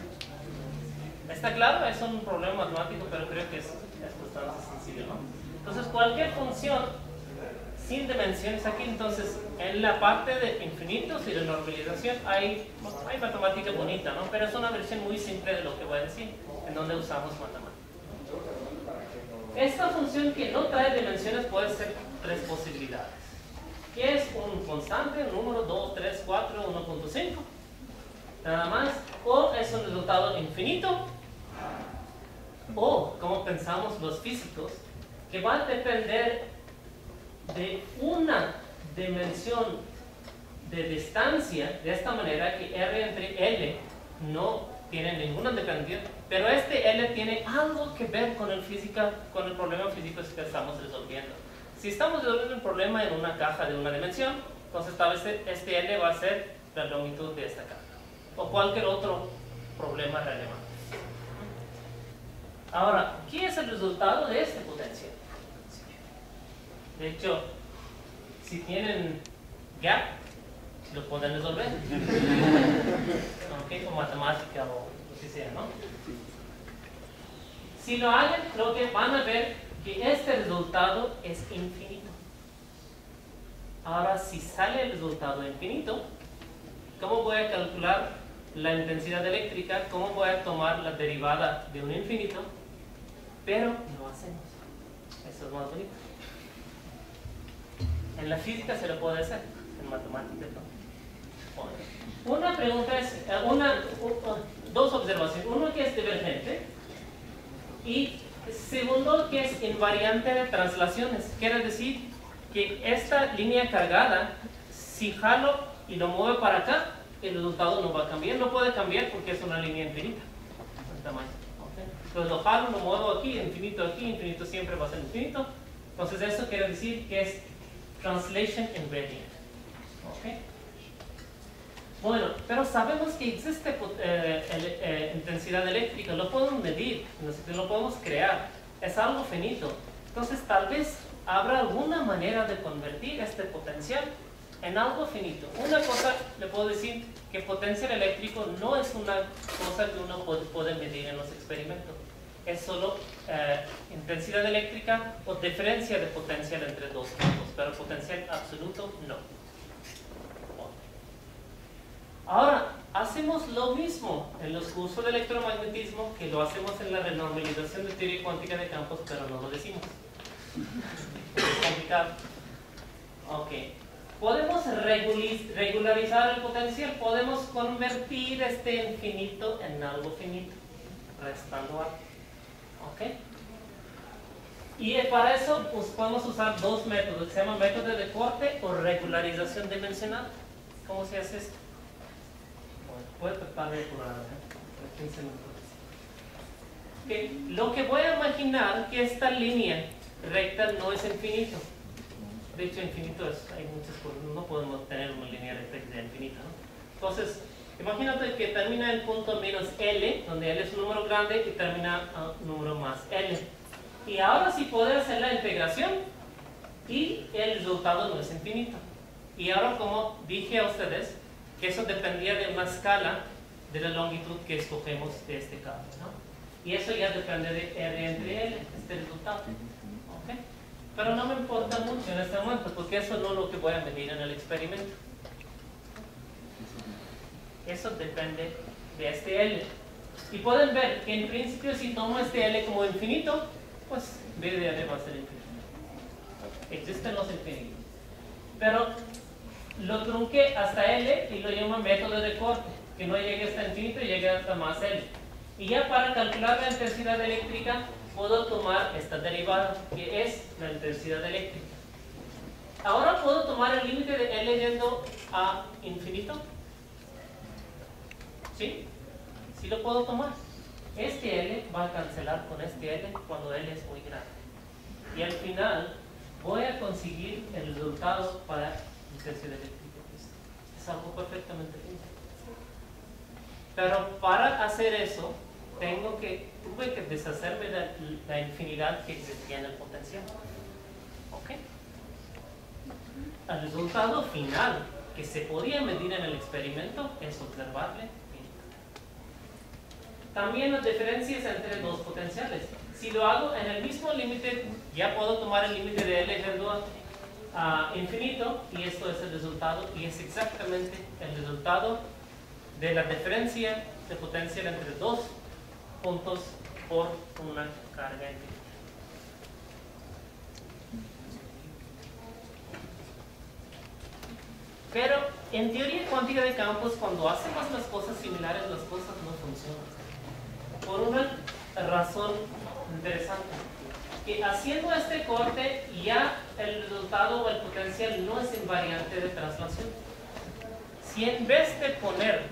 ¿Está claro? Es un problema matemático, pero creo que es bastante sencillo, ¿no? Entonces, cualquier función sin dimensiones aquí, entonces, en la parte de infinitos y de normalización hay matemática bonita, ¿no? Pero es una versión muy simple de lo que voy a decir, en donde usamos matemática. Esta función que no trae dimensiones puede ser tres posibilidades. Que es un constante, un número 2, 3, 4, 1.5. Nada más. O es un resultado infinito. O, como pensamos los físicos, que va a depender de una dimensión de distancia, de esta manera que R entre L no tiene ninguna dependencia, pero este L tiene algo que ver con el problema físico que estamos resolviendo. Si estamos resolviendo un problema en una caja de una dimensión, entonces tal vez este L va a ser la longitud de esta caja, o cualquier otro problema relevante. Ahora, ¿qué es el resultado de este potencial? De hecho, si tienen gap, lo pueden resolver. ¿Okay? Con matemática o lo que sea, ¿no? Si lo hagan, creo que van a ver que este resultado es infinito. Ahora, si sale el resultado infinito, ¿cómo voy a calcular la intensidad eléctrica? ¿Cómo voy a tomar la derivada de un infinito? Pero no hacemos. Eso es más bonito. En la física se lo puede hacer, en matemáticas no. Una pregunta es, dos observaciones. Uno que es divergente y segundo que es invariante de translaciones. Quiere decir que esta línea cargada, si jalo y lo muevo para acá, el resultado no va a cambiar. No puede cambiar porque es una línea infinita. El tamaño. ¿Okay? Entonces lo jalo, lo muevo aquí, infinito siempre va a ser infinito. Entonces eso quiere decir que es translation invariant. ¿Okay? Bueno, pero sabemos que existe intensidad eléctrica, lo podemos medir, lo podemos crear, es algo finito. Entonces tal vez habrá alguna manera de convertir este potencial en algo finito. Una cosa, le puedo decir que potencial eléctrico no es una cosa que uno puede medir en los experimentos. Es solo intensidad eléctrica o diferencia de potencial entre dos campos, pero potencial absoluto no. Ahora, hacemos lo mismo en los cursos de electromagnetismo que lo hacemos en la renormalización de teoría cuántica de campos, pero no lo decimos. Es complicado. Ok. Podemos regularizar el potencial, podemos convertir este infinito en algo finito, restando algo. ¿Ok? Y para eso pues, podemos usar dos métodos, que se llaman método de corte o regularización dimensional. ¿Cómo se hace esto? Bueno, puede tratar de curar 15 minutos. Okay. Lo que voy a imaginar que esta línea recta no es infinito. De hecho, infinito es, hay muchas cosas, no podemos tener una línea recta de infinito, ¿no? Entonces, imagínate que termina el punto menos L, donde L es un número grande, y termina un número más L. Y ahora sí puedo hacer la integración y el resultado no es infinito. Y ahora, como dije a ustedes, que eso dependía de una escala de la longitud que escogemos de este cable, ¿no? Y eso ya depende de R entre L, este resultado. ¿Okay? Pero no me importa mucho en este momento, porque eso no es lo que voy a medir en el experimento. Eso depende de este L. Y pueden ver que en principio si tomo este L como infinito, pues B de L va a ser infinito. Existen los infinitos. Pero lo trunqué hasta L y lo llamo método de corte, que no llegue hasta infinito y llegue hasta más L. Y ya para calcular la intensidad eléctrica, puedo tomar esta derivada, que es la intensidad eléctrica. Ahora puedo tomar el límite de L yendo a infinito. ¿Sí? Sí lo puedo tomar. Este L va a cancelar con este L cuando L es muy grande. Y al final voy a conseguir el resultado para intensidad eléctrica. Es algo perfectamente simple. Pero para hacer eso, tuve que deshacerme de la infinidad que existía en el potencial. ¿Ok? El resultado final que se podía medir en el experimento es observable. también las diferencias entre dos potenciales. Si lo hago en el mismo límite, ya puedo tomar el límite de L yendo a infinito, y esto es el resultado, y es exactamente el resultado de la diferencia de potencial entre dos puntos por una carga infinita. Pero en teoría cuántica de campos, cuando hacemos las cosas similares, las cosas no funcionan. Por una razón interesante. Que haciendo este corte, ya el resultado o el potencial no es invariante de traslación. Si en vez de poner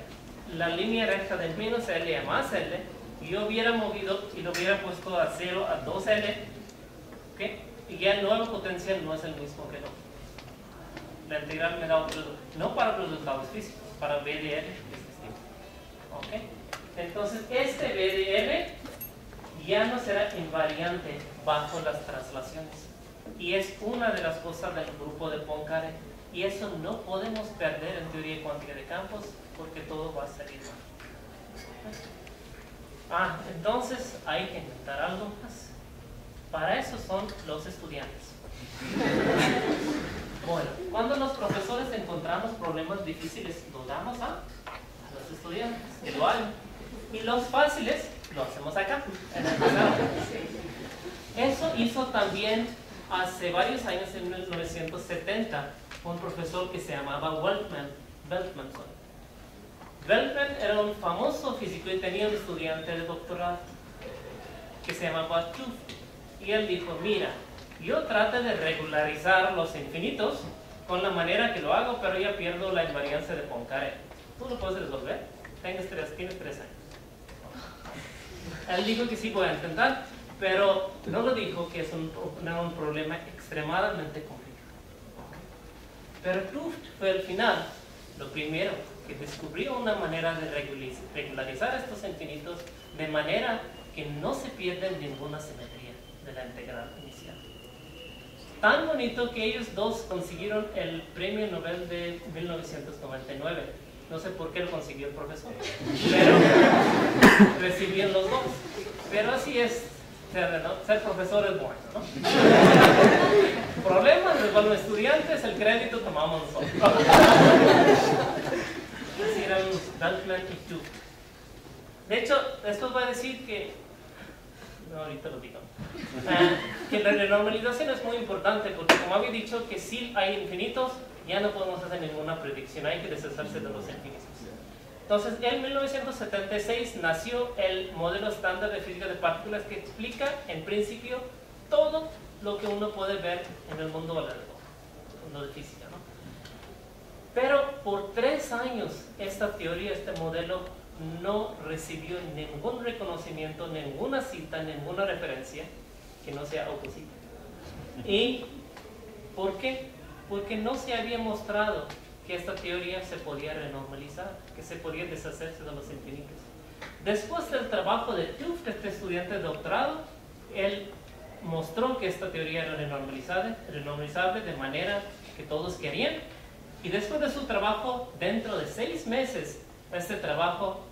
la línea recta del menos L a más L, yo hubiera movido y lo hubiera puesto a 0 a 2L, ¿okay? Y ya el nuevo potencial no es el mismo que el otro. La integral me da otro, no para los resultados físicos, para B de L es distinto. ¿Okay? Entonces, este B de L ya no será invariante bajo las traslaciones. Y es una de las cosas del grupo de Poincare. Y eso no podemos perder en teoría cuántica de campos, porque todo va a salir mal. Entonces hay que inventar algo más. Para eso son los estudiantes. Bueno, cuando los profesores encontramos problemas difíciles, los damos a los estudiantes que lo hagan. Y los fáciles lo hacemos acá, en el pasado. Eso hizo también hace varios años, en 1970, un profesor que se llamaba Weltmanson. Weltman era un famoso físico y tenía un estudiante de doctorado que se llamaba Tufte. Y él dijo, mira, yo trato de regularizar los infinitos con la manera que lo hago, pero ya pierdo la invariancia de Poincare. ¿Tú lo puedes resolver? Tienes 3 años. Él dijo que sí, voy a intentar, pero no lo dijo que es un problema extremadamente complicado. Pero Tufte fue al final lo primero que descubrió una manera de regularizar estos infinitos de manera que no se pierde ninguna simetría de la integral inicial. Tan bonito que ellos dos consiguieron el premio Nobel de 1999. No sé por qué lo consiguió el profesor, pero recibieron los dos. Pero así es, ser profesor es bueno, ¿no? Problemas con los estudiantes, el crédito tomamos nosotros. Así eran Weltman y Tufte. De hecho, esto va a decir que, no, ahorita lo digo, que la renormalización es muy importante, porque como había dicho que si hay infinitos, ya no podemos hacer ninguna predicción, hay que deshacerse de los infinitos. Entonces, en 1976 nació el modelo estándar de física de partículas que explica, en principio, todo lo que uno puede ver en el mundo alrededor, el mundo de física, ¿no? Pero por 3 años esta teoría, este modelo, no recibió ningún reconocimiento, ninguna cita, ninguna referencia que no sea oposible. ¿Y por qué? Porque no se había mostrado que esta teoría se podía renormalizar, que se podía deshacerse de los infinitos. Después del trabajo de Tufte, este estudiante de doctorado, él mostró que esta teoría era renormalizable de manera que todos querían, y después de su trabajo, dentro de 6 meses, este trabajo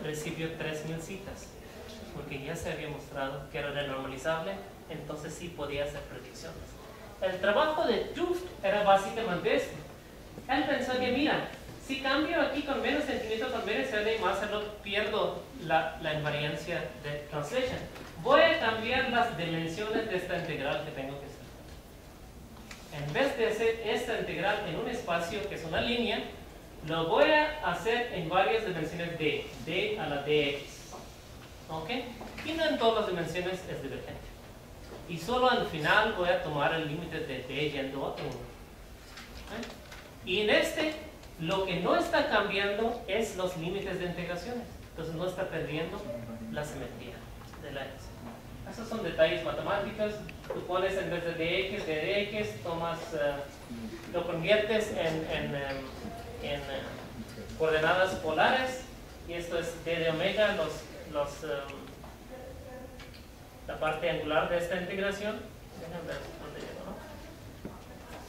recibió 3.000 citas, porque ya se había mostrado que era renormalizable, entonces sí podía hacer predicciones. El trabajo de Tufte era básicamente este. Él pensó que, mira, si cambio aquí con menos infinito, con menos L y más L, pierdo la invariancia de translation. Voy a cambiar las dimensiones de esta integral que tengo que hacer. En vez de hacer esta integral en un espacio que es una línea, lo voy a hacer en varias dimensiones de d a la dx. ¿Ok? Y no en todas las dimensiones es divergente. Y solo al final voy a tomar el límite de d yendo a 1. Y en este, lo que no está cambiando es los límites de integraciones. Entonces no está perdiendo la simetría de la x. Esos son detalles matemáticos. Tú pones en vez de dx, tomas, lo conviertes en coordenadas polares. Y esto es d de omega, la parte angular de esta integración. Déjenme ver dónde llego, ¿no?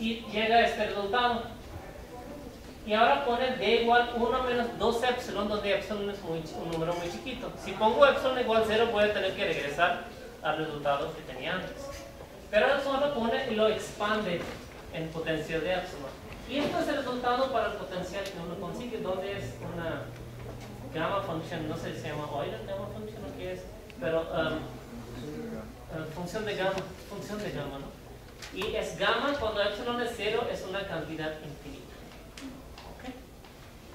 Y llega a este resultado. Y ahora pone d igual 1 menos 2 epsilon, donde epsilon es un número muy chiquito. Si pongo epsilon igual 0, voy a tener que regresar al resultado que tenía antes. Pero solo pone y lo expande en potencial de epsilon. Y esto es el resultado para el potencial que uno consigue, donde es una gamma function, no sé si se llama Euler gamma function o qué es, pero función de gamma, ¿no? Y es gamma cuando epsilon es 0, es una cantidad infinita. ¿Okay?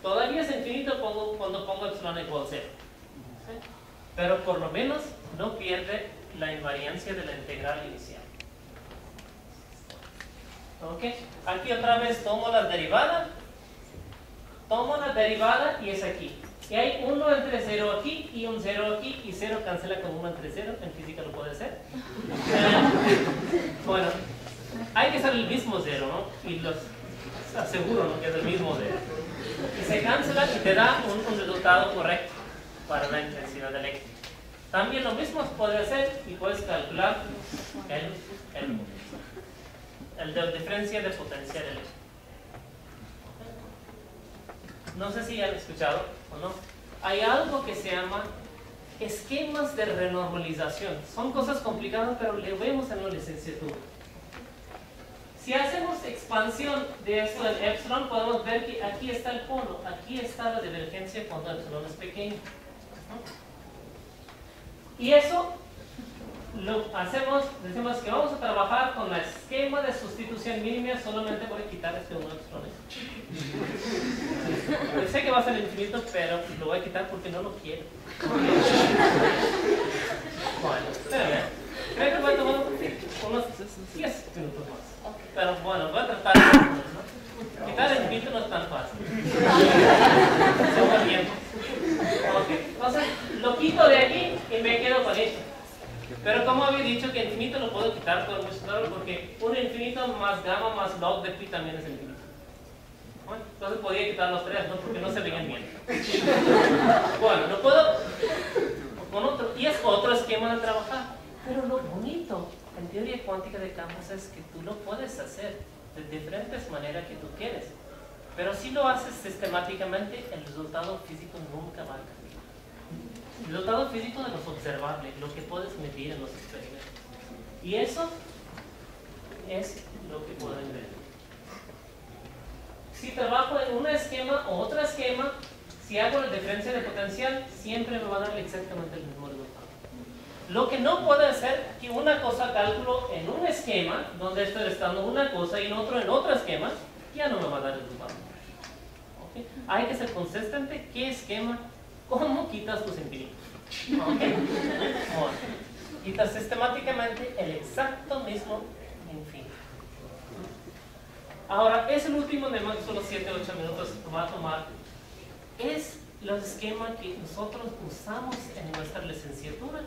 Todavía es infinito cuando pongo epsilon igual 0. ¿Sí? Pero por lo menos no pierde la invariancia de la integral inicial. ¿Okay? Aquí otra vez tomo la derivada. Tomo la derivada y es aquí. Y hay 1 entre 0 aquí y un 0 aquí, y 0 cancela con 1 entre 0, en física lo puede hacer. Bueno, hay que ser el mismo 0, ¿no? Y los aseguro, ¿no?, que es el mismo 0. Y se cancela y te da un resultado correcto para la intensidad eléctrica. También lo mismo se puede hacer y puedes calcular el de diferencia de potencial eléctrico. No sé si han escuchado o no. Hay algo que se llama esquemas de renormalización. Son cosas complicadas, pero le vemos en la licenciatura. Si hacemos expansión de esto en epsilon, podemos ver que aquí está el polo, aquí está la divergencia cuando epsilon es pequeño. Y eso lo hacemos, decimos que vamos a trabajar con el esquema de sustitución mínima, solamente voy a quitar este 1 epsilon. Yo sé que va a ser infinito, pero lo voy a quitar porque no lo quiero. Bueno, creo que voy a tomar unos 10 minutos más. Pero bueno, voy a tratar de, ¿no? Quitar el infinito no es tan fácil. Toma tiempo. Okay. Entonces, lo quito de aquí y me quedo con esto. Pero como había dicho que infinito lo puedo quitar con mucho claro, porque un infinito más gamma más log de pi también es infinito. Bueno, entonces podría quitar los tres, ¿no? Porque no se veían bien. Bueno, lo puedo con otro, y es otro esquema de trabajar. Pero lo bonito en teoría cuántica de campos es que tú lo puedes hacer de diferentes maneras que tú quieres. Pero si lo haces sistemáticamente, el resultado físico nunca va a cambiar. El resultado físico de los observables, lo que puedes medir en los experimentos. Y eso es lo que pueden ver. Si trabajo en un esquema o otro esquema, si hago la diferencia de potencial, siempre me va a dar exactamente el mismo resultado. Lo que no puedo hacer es que una cosa cálculo en un esquema, donde estoy estando una cosa, y en otro esquema, ya no me va a dar el resultado. ¿Okay? Hay que ser consistente. ¿Qué esquema? ¿Cómo quitas tus infinitos? ¿Okay? Bueno, quitas sistemáticamente el exacto mismo infinito. Ahora, es el último de más, solo 7-8 minutos que va a tomar. Es los esquemas que nosotros usamos en nuestra licenciatura.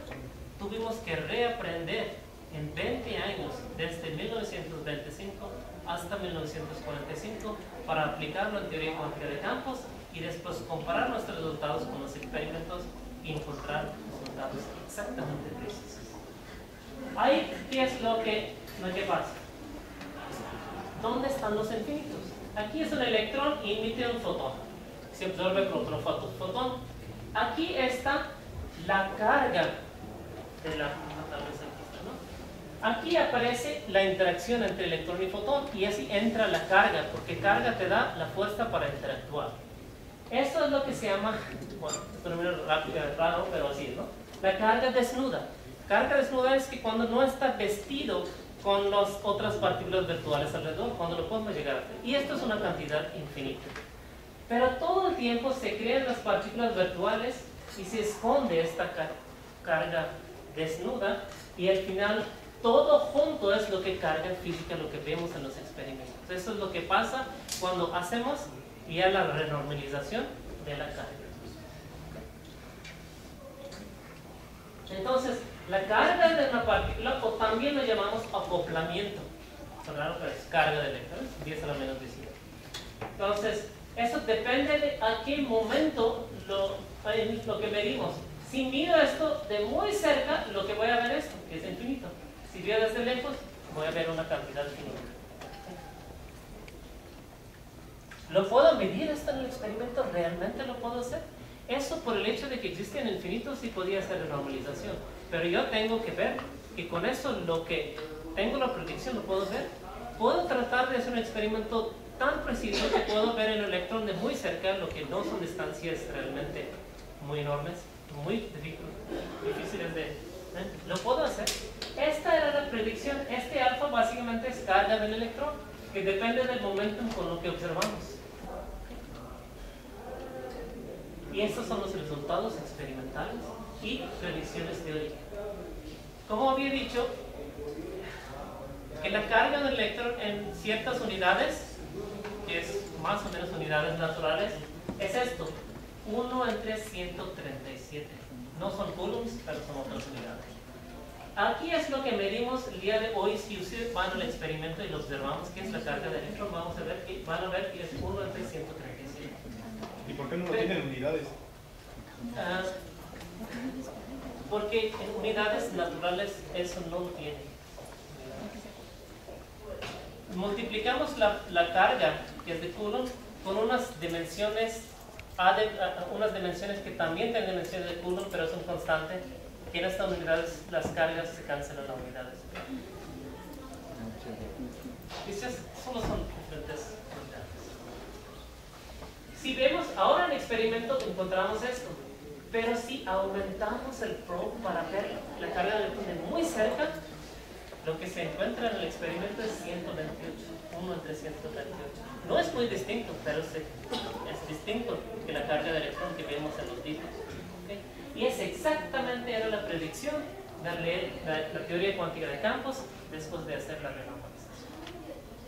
Tuvimos que reaprender en 20 años, desde 1925 hasta 1945, para aplicarlo en teoría cuántica de campos y después comparar nuestros resultados con los experimentos y encontrar resultados exactamente precisos. Ahí, ¿qué es lo que pasa? ¿Dónde están los infinitos? Aquí es un electrón y emite un fotón. Se absorbe por otro fotón. Aquí está la carga de la ¿no? Aquí aparece la interacción entre electrón y fotón y así entra la carga, porque carga te da la fuerza para interactuar. Eso es lo que se llama, bueno, esto no es raro, pero así es, ¿no? La carga desnuda. Carga desnuda es que cuando no está vestido con las otras partículas virtuales alrededor, cuando lo podemos llegar a hacer. Y esto es una cantidad infinita. Pero todo el tiempo se crean las partículas virtuales y se esconde esta carga desnuda, y al final todo junto es lo que carga física, lo que vemos en los experimentos. Eso es lo que pasa cuando hacemos ya la renormalización de la carga. Entonces, la carga de una partícula, o también lo llamamos acoplamiento, claro, pero es carga de electrones, 10 a la menos 17. Entonces, eso depende de a qué momento lo que medimos. Si miro esto de muy cerca, lo que voy a ver es esto, que es infinito. Si veo desde lejos, voy a ver una cantidad finita. ¿Lo puedo medir esto en el experimento? ¿Realmente lo puedo hacer? Eso por el hecho de que existen infinitos sí podía hacer normalización. Pero yo tengo que ver que con eso lo que tengo la predicción lo puedo ver. Puedo tratar de hacer un experimento tan preciso que puedo ver el electrón de muy cerca, lo que no son distancias realmente muy enormes, muy difíciles de... Lo puedo hacer. Esta era la predicción. Este alfa básicamente es carga del electrón, que depende del momentum con lo que observamos. Y estos son los resultados experimentales y predicciones teóricas. Como había dicho, que la carga del electrón en ciertas unidades, que es más o menos unidades naturales, es esto, 1 entre 137. No son coulombs, pero son otras unidades. Aquí es lo que medimos el día de hoy. Si ustedes van al experimento y lo observamos, que es la carga del electrón, vamos a ver que, van a ver que es 1 entre 137. ¿Y por qué no lo tienen unidades? Porque en unidades naturales eso no lo tiene. Multiplicamos la carga, que es de Coulomb, con unas dimensiones que también tienen dimensiones de Coulomb, pero es un constante, que en estas unidades las cargas se cancelan a unidades. Dices, solo son diferentes unidades. Si vemos, ahora en el experimento encontramos esto, pero si aumentamos el probe para ver la carga del electrón de muy cerca, lo que se encuentra en el experimento es 128, 1 entre 128. No es muy distinto, pero es distinto que la carga del electrón que vemos en los discos. ¿Okay? Y es exactamente era la predicción de la teoría cuántica de campos después de hacer la renormalización,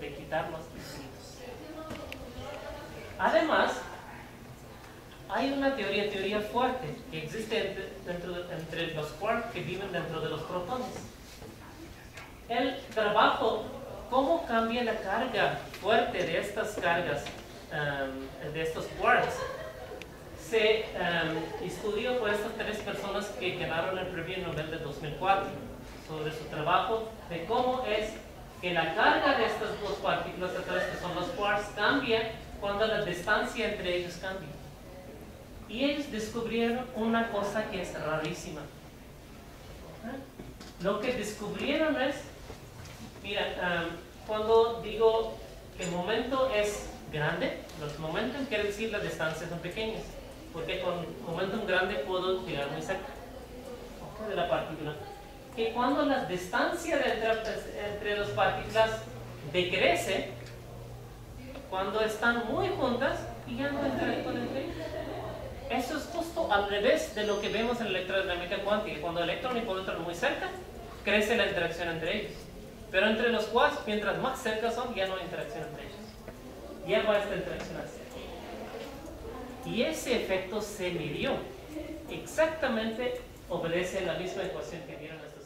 de quitar los infinitos. Además, hay una teoría fuerte que existe entre los quarks que viven dentro de los protones. El trabajo, cómo cambia la carga fuerte de estas cargas, de estos quarks, se estudió por estas 3 personas que ganaron el premio Nobel de 2004 sobre su trabajo de cómo es que la carga de estas 2 partículas que son los quarks cambia cuando la distancia entre ellos cambia. Y ellos descubrieron una cosa que es rarísima. Lo que descubrieron es, mira, cuando digo que el momento es grande, los momentum quiere decir las distancias son pequeñas, porque con momentum grande puedo llegar muy cerca de la partícula. Que cuando la distancia entre las partículas decrece, cuando están muy juntas, y ya no interactúan entre ellas. Eso es justo al revés de lo que vemos en la electrodinámica cuántica. Cuando el electrón y el protón muy cerca, crece la interacción entre ellos. Pero entre los quarks, mientras más cerca son, ya no hay interacción entre ellos. Ya va esta interacción así. Y ese efecto se midió. Exactamente obedece la misma ecuación que vieron estos